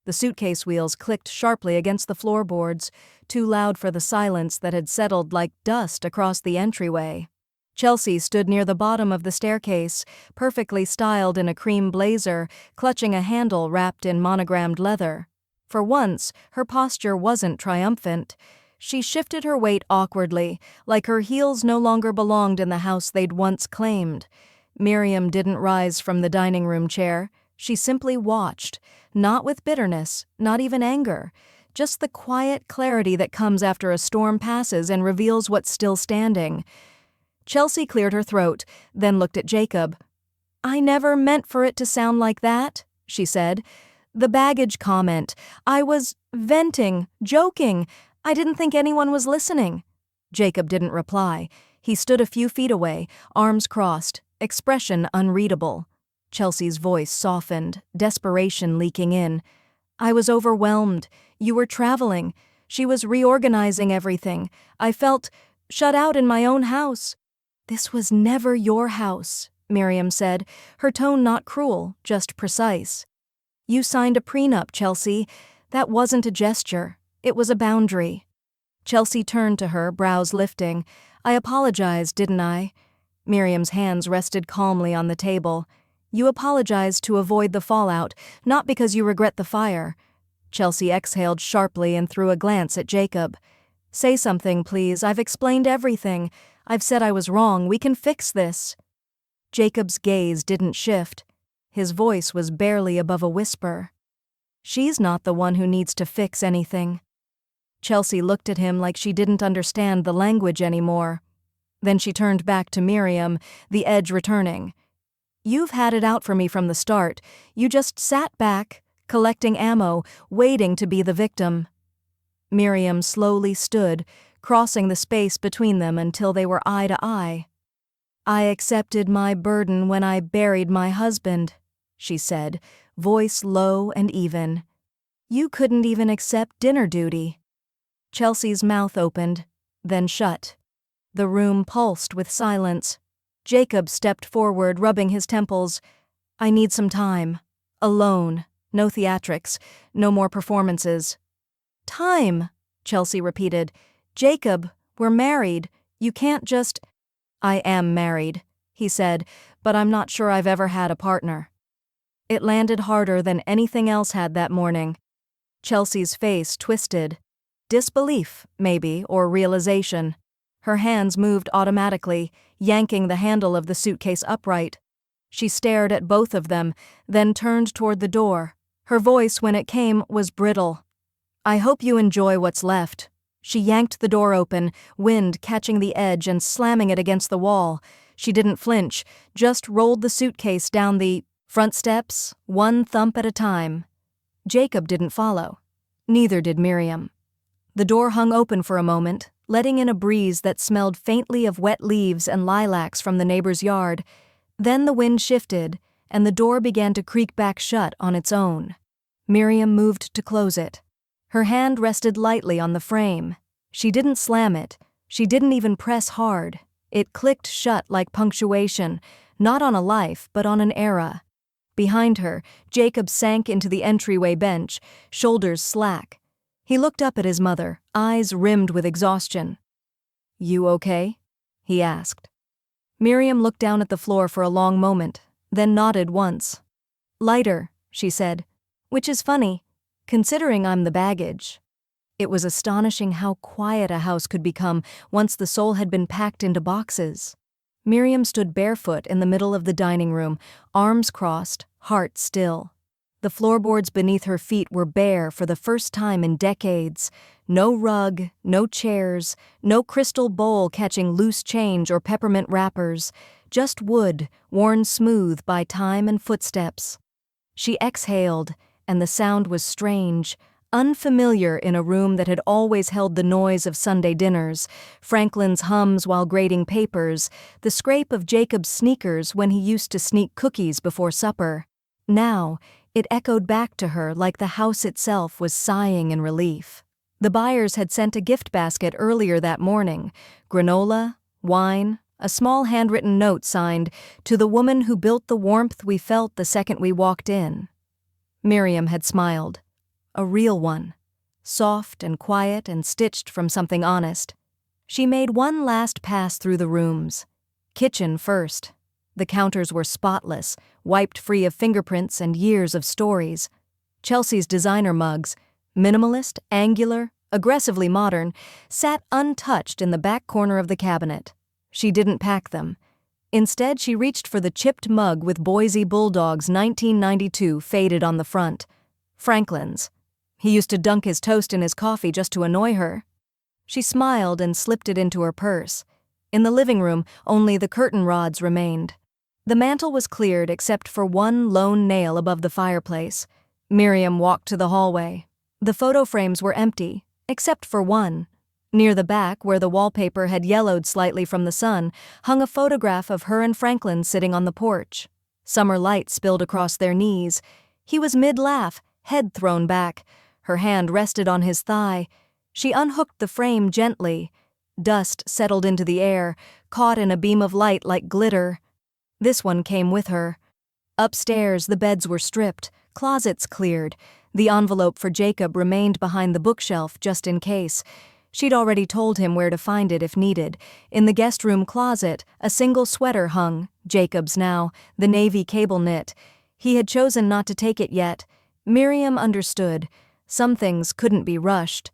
The suitcase wheels clicked sharply against the floorboards, too loud for the silence that had settled like dust across the entryway. Chelsea stood near the bottom of the staircase, perfectly styled in a cream blazer, clutching a handle wrapped in monogrammed leather. For once, her posture wasn't triumphant. She shifted her weight awkwardly, like her heels no longer belonged in the house they'd once claimed. Miriam didn't rise from the dining room chair. She simply watched, not with bitterness, not even anger, just the quiet clarity that comes after a storm passes and reveals what's still standing. Chelsea cleared her throat, then looked at Jacob. "I never meant for it to sound like that," she said. "The baggage comment. I was venting, joking. I didn't think anyone was listening." Jacob didn't reply. He stood a few feet away, arms crossed, expression unreadable. Chelsea's voice softened, desperation leaking in. "I was overwhelmed. You were traveling. She was reorganizing everything. I felt shut out in my own house." "This was never your house," Miriam said, her tone not cruel, just precise. "You signed a prenup, Chelsea. That wasn't a gesture. It was a boundary." Chelsea turned to her, brows lifting. "I apologized, didn't I?" Miriam's hands rested calmly on the table. "You apologized to avoid the fallout, not because you regret the fire." Chelsea exhaled sharply and threw a glance at Jacob. "Say something, please. I've explained everything. I've said I was wrong. We can fix this." Jacob's gaze didn't shift. His voice was barely above a whisper. "She's not the one who needs to fix anything." Chelsea looked at him like she didn't understand the language anymore. Then she turned back to Miriam, the edge returning. "You've had it out for me from the start. You just sat back, collecting ammo, waiting to be the victim." Miriam slowly stood, crossing the space between them until they were eye to eye. "I accepted my burden when I buried my husband," she said, voice low and even. "You couldn't even accept dinner duty." Chelsea's mouth opened, then shut. The room pulsed with silence. Jacob stepped forward, rubbing his temples. "I need some time. Alone. No theatrics. No more performances." "Time," Chelsea repeated. "Jacob, we're married. You can't just—" "I am married," he said, "but I'm not sure I've ever had a partner." It landed harder than anything else had that morning. Chelsea's face twisted. Disbelief, maybe, or realization. Her hands moved automatically, yanking the handle of the suitcase upright. She stared at both of them, then turned toward the door. Her voice, when it came, was brittle. "I hope you enjoy what's left." She yanked the door open, wind catching the edge and slamming it against the wall. She didn't flinch, just rolled the suitcase down the front steps, one thump at a time. Jacob didn't follow. Neither did Miriam. The door hung open for a moment, letting in a breeze that smelled faintly of wet leaves and lilacs from the neighbor's yard. Then the wind shifted, and the door began to creak back shut on its own. Miriam moved to close it. Her hand rested lightly on the frame. She didn't slam it. She didn't even press hard. It clicked shut like punctuation, not on a life, but on an era. Behind her, Jacob sank into the entryway bench, shoulders slack. He looked up at his mother, eyes rimmed with exhaustion. "You okay?" he asked. Miriam looked down at the floor for a long moment, then nodded once. "Lighter," she said, "which is funny, considering I'm the baggage." It was astonishing how quiet a house could become once the soul had been packed into boxes. Miriam stood barefoot in the middle of the dining room, arms crossed, heart still. The floorboards beneath her feet were bare for the first time in decades. No rug, no chairs, no crystal bowl catching loose change or peppermint wrappers, just wood, worn smooth by time and footsteps. She exhaled, and the sound was strange, unfamiliar in a room that had always held the noise of Sunday dinners, Franklin's hums while grading papers, the scrape of Jacob's sneakers when he used to sneak cookies before supper. Now, it echoed back to her like the house itself was sighing in relief. The buyers had sent a gift basket earlier that morning, granola, wine, a small handwritten note signed, "To the woman who built the warmth we felt the second we walked in." Miriam had smiled. A real one. Soft and quiet and stitched from something honest. She made one last pass through the rooms. Kitchen first. The counters were spotless, wiped free of fingerprints and years of stories. Chelsea's designer mugs, minimalist, angular, aggressively modern, sat untouched in the back corner of the cabinet. She didn't pack them. Instead, she reached for the chipped mug with Boise Bulldogs 1992 faded on the front. Franklin's. He used to dunk his toast in his coffee just to annoy her. She smiled and slipped it into her purse. In the living room, only the curtain rods remained. The mantel was cleared except for one lone nail above the fireplace. Miriam walked to the hallway. The photo frames were empty, except for one. Near the back, where the wallpaper had yellowed slightly from the sun, hung a photograph of her and Franklin sitting on the porch. Summer light spilled across their knees. He was mid-laugh, head thrown back. Her hand rested on his thigh. She unhooked the frame gently. Dust settled into the air, caught in a beam of light like glitter. This one came with her. Upstairs, the beds were stripped, closets cleared. The envelope for Jacob remained behind the bookshelf just in case. She'd already told him where to find it if needed. In the guest room closet, a single sweater hung, Jacob's now, the navy cable knit. He had chosen not to take it yet. Miriam understood. Some things couldn't be rushed.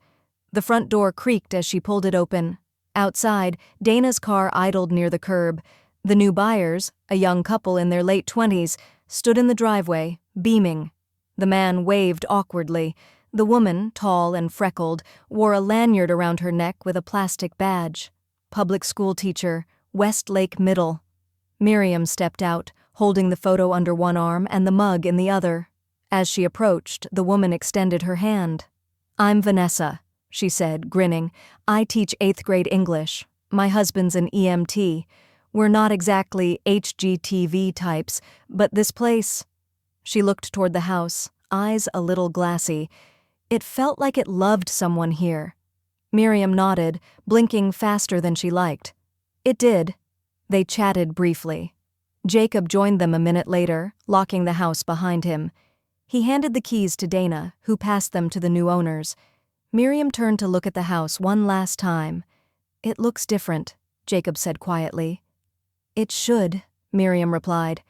The front door creaked as she pulled it open. Outside, Dana's car idled near the curb. The new buyers, a young couple in their late 20s, stood in the driveway, beaming. The man waved awkwardly. The woman, tall and freckled, wore a lanyard around her neck with a plastic badge. Public school teacher, Westlake Middle. Miriam stepped out, holding the photo under one arm and the mug in the other. As she approached, the woman extended her hand. "I'm Vanessa," she said, grinning. "I teach 8th grade English. My husband's an EMT. We're not exactly HGTV types, but this place—" She looked toward the house, eyes a little glassy. It felt like it loved someone here. Miriam nodded, blinking faster than she liked. It did. They chatted briefly. Jacob joined them a minute later, locking the house behind him. He handed the keys to Dana, who passed them to the new owners. Miriam turned to look at the house one last time. "It looks different," Jacob said quietly. "It should," Miriam replied.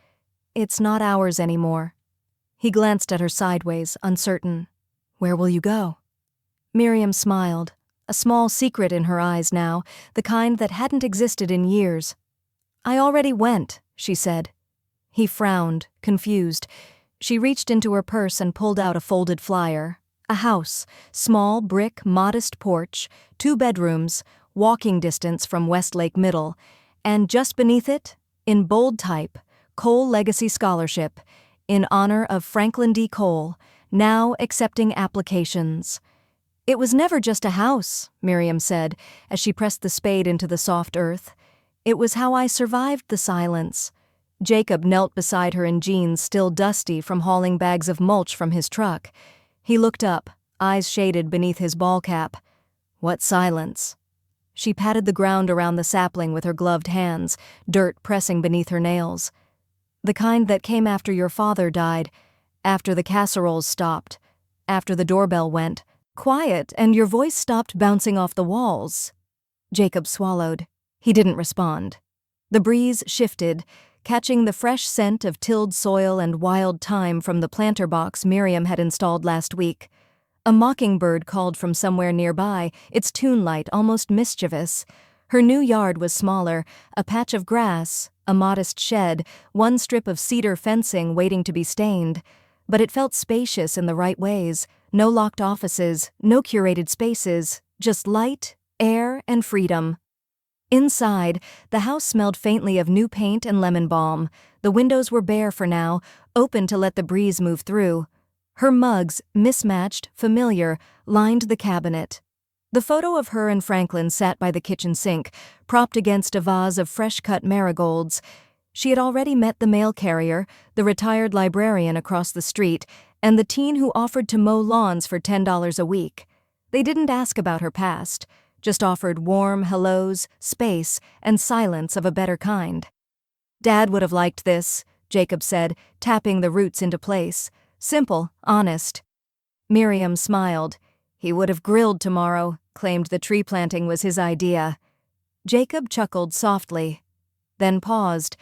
"It's not ours anymore." He glanced at her sideways, uncertain. "Where will you go?" Miriam smiled, a small secret in her eyes now, the kind that hadn't existed in years. "I already went," she said. He frowned, confused. She reached into her purse and pulled out a folded flyer. A house, small, brick, modest porch, 2 bedrooms, walking distance from Westlake Middle, and just beneath it, in bold type, Cole Legacy Scholarship, in honor of Franklin D. Cole, now accepting applications. It was never just a house, Miriam said, as she pressed the spade into the soft earth. It was how I survived the silence. Jacob knelt beside her in jeans still dusty from hauling bags of mulch from his truck. He looked up, eyes shaded beneath his ball cap. What silence? She patted the ground around the sapling with her gloved hands, dirt pressing beneath her nails. The kind that came after your father died, after the casseroles stopped, after the doorbell went. Quiet, and your voice stopped bouncing off the walls. Jacob swallowed. He didn't respond. The breeze shifted, catching the fresh scent of tilled soil and wild thyme from the planter box Miriam had installed last week. A mockingbird called from somewhere nearby, its tune light almost mischievous. Her new yard was smaller, a patch of grass, a modest shed, 1 strip of cedar fencing waiting to be stained. But it felt spacious in the right ways. No locked offices, no curated spaces, just light, air, and freedom. Inside, the house smelled faintly of new paint and lemon balm. The windows were bare for now, open to let the breeze move through. Her mugs, mismatched, familiar, lined the cabinet. The photo of her and Franklin sat by the kitchen sink, propped against a vase of fresh-cut marigolds. She had already met the mail carrier, the retired librarian across the street, and the teen who offered to mow lawns for $10 a week. They didn't ask about her past, just offered warm hellos, space, and silence of a better kind. Dad would have liked this, Jacob said, tapping the roots into place. Simple, honest. Miriam smiled. He would have grilled tomorrow, claimed the tree planting was his idea. Jacob chuckled softly, then paused.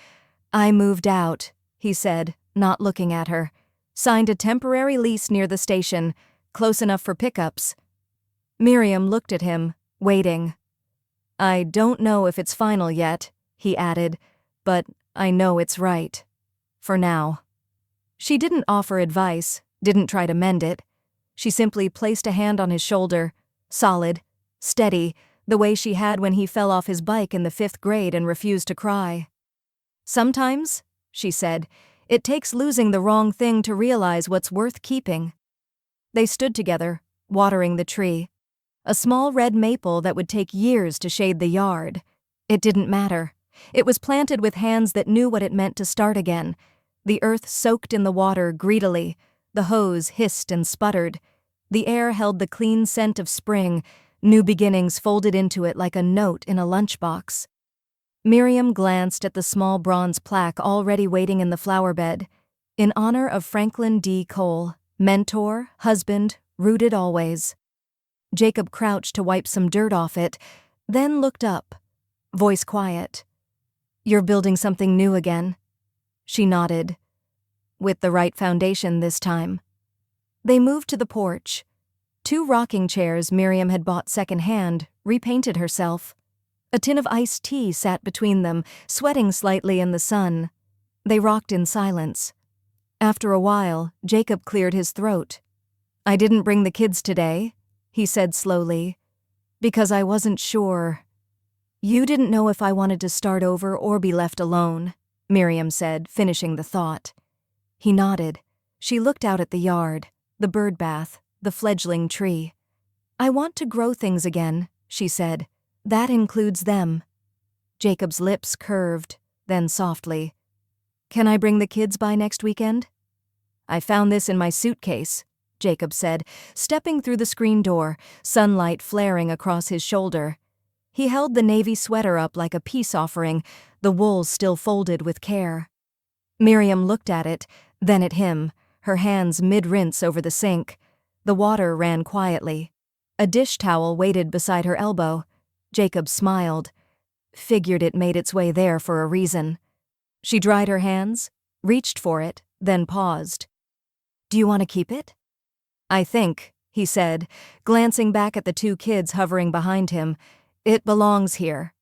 I moved out, he said, not looking at her. Signed a temporary lease near the station, close enough for pickups. Miriam looked at him, waiting. I don't know if it's final yet, he added, but I know it's right. For now. She didn't offer advice, didn't try to mend it. She simply placed a hand on his shoulder, solid, steady, the way she had when he fell off his bike in the 5th grade and refused to cry. Sometimes, she said, it takes losing the wrong thing to realize what's worth keeping. They stood together, watering the tree. A small red maple that would take years to shade the yard. It didn't matter. It was planted with hands that knew what it meant to start again. The earth soaked in the water greedily. The hose hissed and sputtered. The air held the clean scent of spring, new beginnings folded into it like a note in a lunchbox. Miriam glanced at the small bronze plaque already waiting in the flower bed. In honor of Franklin D. Cole, mentor, husband, rooted always. Jacob crouched to wipe some dirt off it, then looked up, voice quiet. You're building something new again? She nodded. With the right foundation this time. They moved to the porch. 2 rocking chairs Miriam had bought secondhand, repainted herself. A tin of iced tea sat between them, sweating slightly in the sun. They rocked in silence. After a while, Jacob cleared his throat. I didn't bring the kids today, he said slowly, because I wasn't sure. You didn't know if I wanted to start over or be left alone, Miriam said, finishing the thought. He nodded. She looked out at the yard, the bird bath, the fledgling tree. I want to grow things again, she said. That includes them. Jacob's lips curved, then softly. Can I bring the kids by next weekend? I found this in my suitcase, Jacob said, stepping through the screen door, sunlight flaring across his shoulder. He held the navy sweater up like a peace offering, the wool still folded with care. Miriam looked at it, then at him, her hands mid-rinse over the sink. The water ran quietly. A dish towel waited beside her elbow. Jacob smiled. Figured it made its way there for a reason. She dried her hands, reached for it, then paused. Do you want to keep it? I think, he said, glancing back at the 2 kids hovering behind him. It belongs here.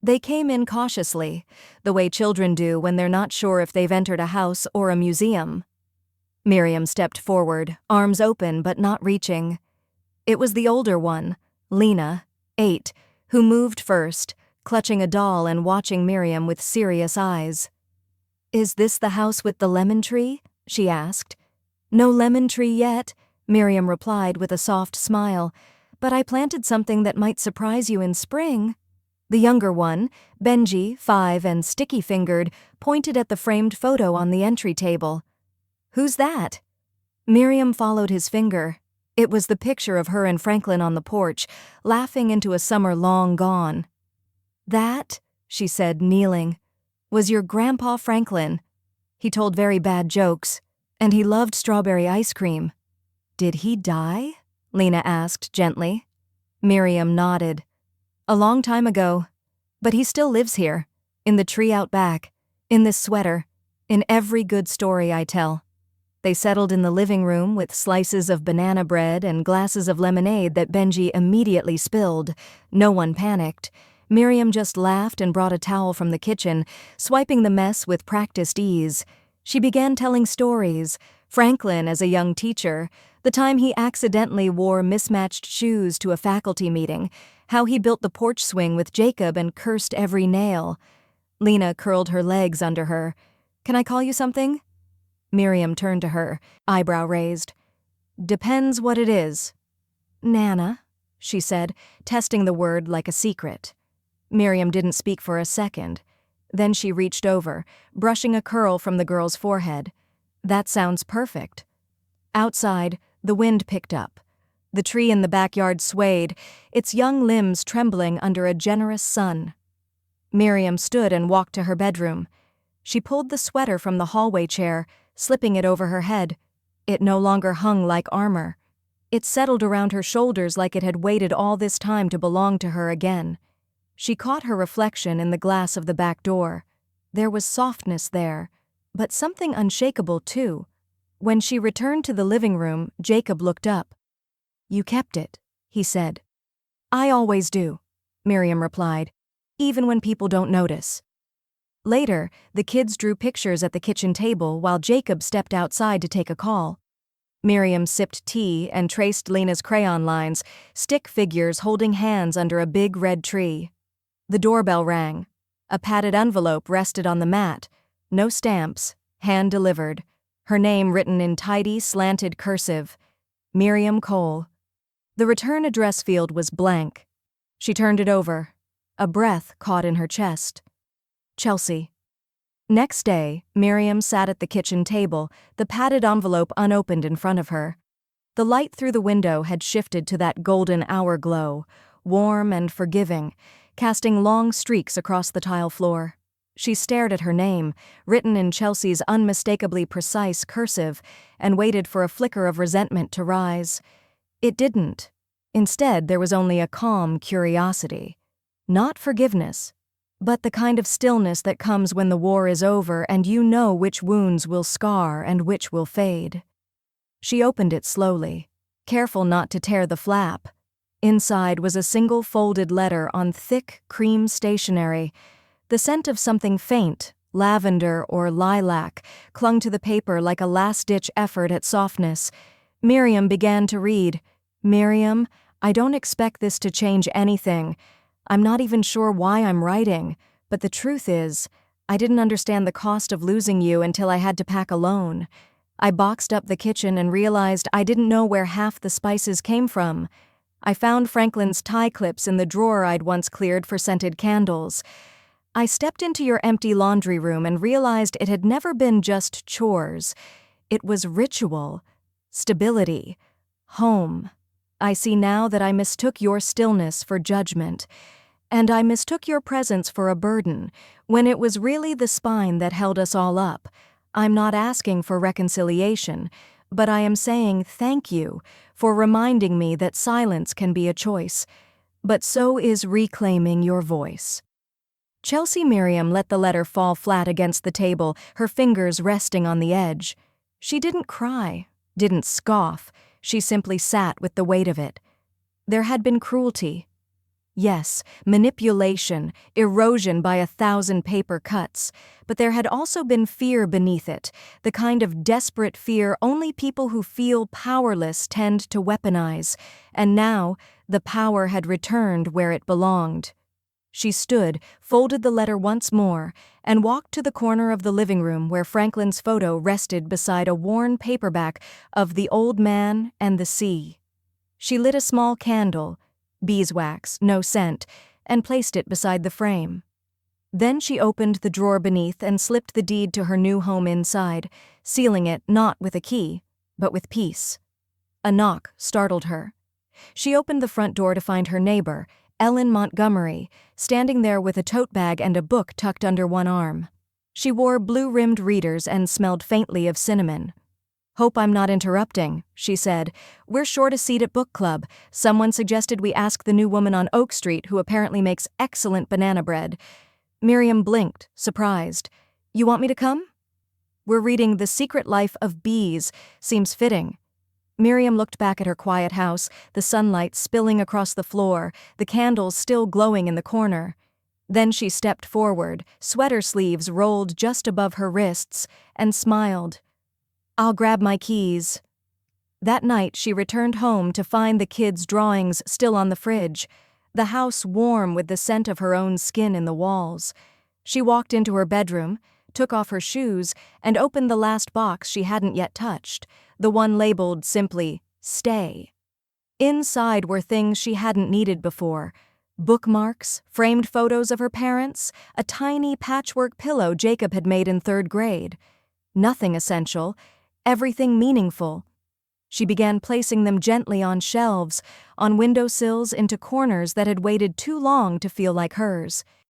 They came in cautiously, the way children do when they're not sure if they've entered a house or a museum. Miriam stepped forward, arms open but not reaching. It was the older one, Lena, 8, who moved first, clutching a doll and watching Miriam with serious eyes. "Is this the house with the lemon tree?" she asked. "No lemon tree yet," Miriam replied with a soft smile, "but I planted something that might surprise you in spring." The younger one, Benji, 5 and sticky-fingered, pointed at the framed photo on the entry table. "Who's that?" Miriam followed his finger. It was the picture of her and Franklin on the porch, laughing into a summer long gone. "That," she said, kneeling, "was your Grandpa Franklin. He told very bad jokes, and he loved strawberry ice cream." "Did he die?" Lena asked gently. Miriam nodded. "A long time ago. But he still lives here, in the tree out back, in this sweater, in every good story I tell." They settled in the living room with slices of banana bread and glasses of lemonade that Benji immediately spilled. No one panicked. Miriam just laughed and brought a towel from the kitchen, swiping the mess with practiced ease. She began telling stories. Franklin as a young teacher, the time he accidentally wore mismatched shoes to a faculty meeting, how he built the porch swing with Jacob and cursed every nail. Lena curled her legs under her. "Can I call you something?" Miriam turned to her, eyebrow raised. "Depends what it is." "Nana," she said, testing the word like a secret. Miriam didn't speak for a second. Then she reached over, brushing a curl from the girl's forehead. "That sounds perfect." Outside, the wind picked up. The tree in the backyard swayed, its young limbs trembling under a generous sun. Miriam stood and walked to her bedroom. She pulled the sweater from the hallway chair, slipping it over her head. It no longer hung like armor. It settled around her shoulders like it had waited all this time to belong to her again. She caught her reflection in the glass of the back door. There was softness there, but something unshakable too. When she returned to the living room, Jacob looked up. "You kept it," he said. "I always do," Miriam replied, "even when people don't notice." Later, the kids drew pictures at the kitchen table while Jacob stepped outside to take a call. Miriam sipped tea and traced Lena's crayon lines, stick figures holding hands under a big red tree. The doorbell rang. A padded envelope rested on the mat. No stamps, hand-delivered. Her name written in tidy, slanted cursive. Miriam Cole. The return address field was blank. She turned it over. A breath caught in her chest. Chelsea. Next day, Miriam sat at the kitchen table, the padded envelope unopened in front of her. The light through the window had shifted to that golden hour glow, warm and forgiving, casting long streaks across the tile floor. She stared at her name, written in Chelsea's unmistakably precise cursive, and waited for a flicker of resentment to rise. It didn't. Instead, there was only a calm curiosity. Not forgiveness, but the kind of stillness that comes when the war is over and you know which wounds will scar and which will fade. She opened it slowly, careful not to tear the flap. Inside was a single folded letter on thick, cream stationery. The scent of something faint, lavender or lilac, clung to the paper like a last-ditch effort at softness. Miriam began to read. "Miriam, I don't expect this to change anything. I'm not even sure why I'm writing, but the truth is, I didn't understand the cost of losing you until I had to pack alone. I boxed up the kitchen and realized I didn't know where half the spices came from. I found Franklin's tie clips in the drawer I'd once cleared for scented candles. I stepped into your empty laundry room and realized it had never been just chores. It was ritual, stability, home. I see now that I mistook your stillness for judgment, and I mistook your presence for a burden, when it was really the spine that held us all up. I'm not asking for reconciliation, but I am saying thank you for reminding me that silence can be a choice, but so is reclaiming your voice." Chelsea Miriam let the letter fall flat against the table, her fingers resting on the edge. She didn't cry, didn't scoff. She simply sat with the weight of it. There had been cruelty. Yes, manipulation, erosion by 1,000 paper cuts. But there had also been fear beneath it, the kind of desperate fear only people who feel powerless tend to weaponize. And now, the power had returned where it belonged. She stood, folded the letter once more, and walked to the corner of the living room where Franklin's photo rested beside a worn paperback of The Old Man and the Sea. She lit a small candle, beeswax, no scent, and placed it beside the frame. Then she opened the drawer beneath and slipped the deed to her new home inside, sealing it not with a key, but with peace. A knock startled her. She opened the front door to find her neighbor, Ellen Montgomery, standing there with a tote bag and a book tucked under one arm. She wore blue-rimmed readers and smelled faintly of cinnamon. "Hope I'm not interrupting," she said. "We're short a seat at book club. Someone suggested we ask the new woman on Oak Street who apparently makes excellent banana bread." Miriam blinked, surprised. "You want me to come?" "We're reading The Secret Life of Bees. Seems fitting." Miriam looked back at her quiet house, the sunlight spilling across the floor, the candles still glowing in the corner. Then she stepped forward, sweater sleeves rolled just above her wrists, and smiled. "I'll grab my keys." That night she returned home to find the kids' drawings still on the fridge, the house warm with the scent of her own skin in the walls. She walked into her bedroom, took off her shoes, and opened the last box she hadn't yet touched, the one labeled simply, "Stay." Inside were things she hadn't needed before: bookmarks, framed photos of her parents, a tiny patchwork pillow Jacob had made in 3rd grade. Nothing essential, everything meaningful. She began placing them gently on shelves, on windowsills, into corners that had waited too long to feel like hers.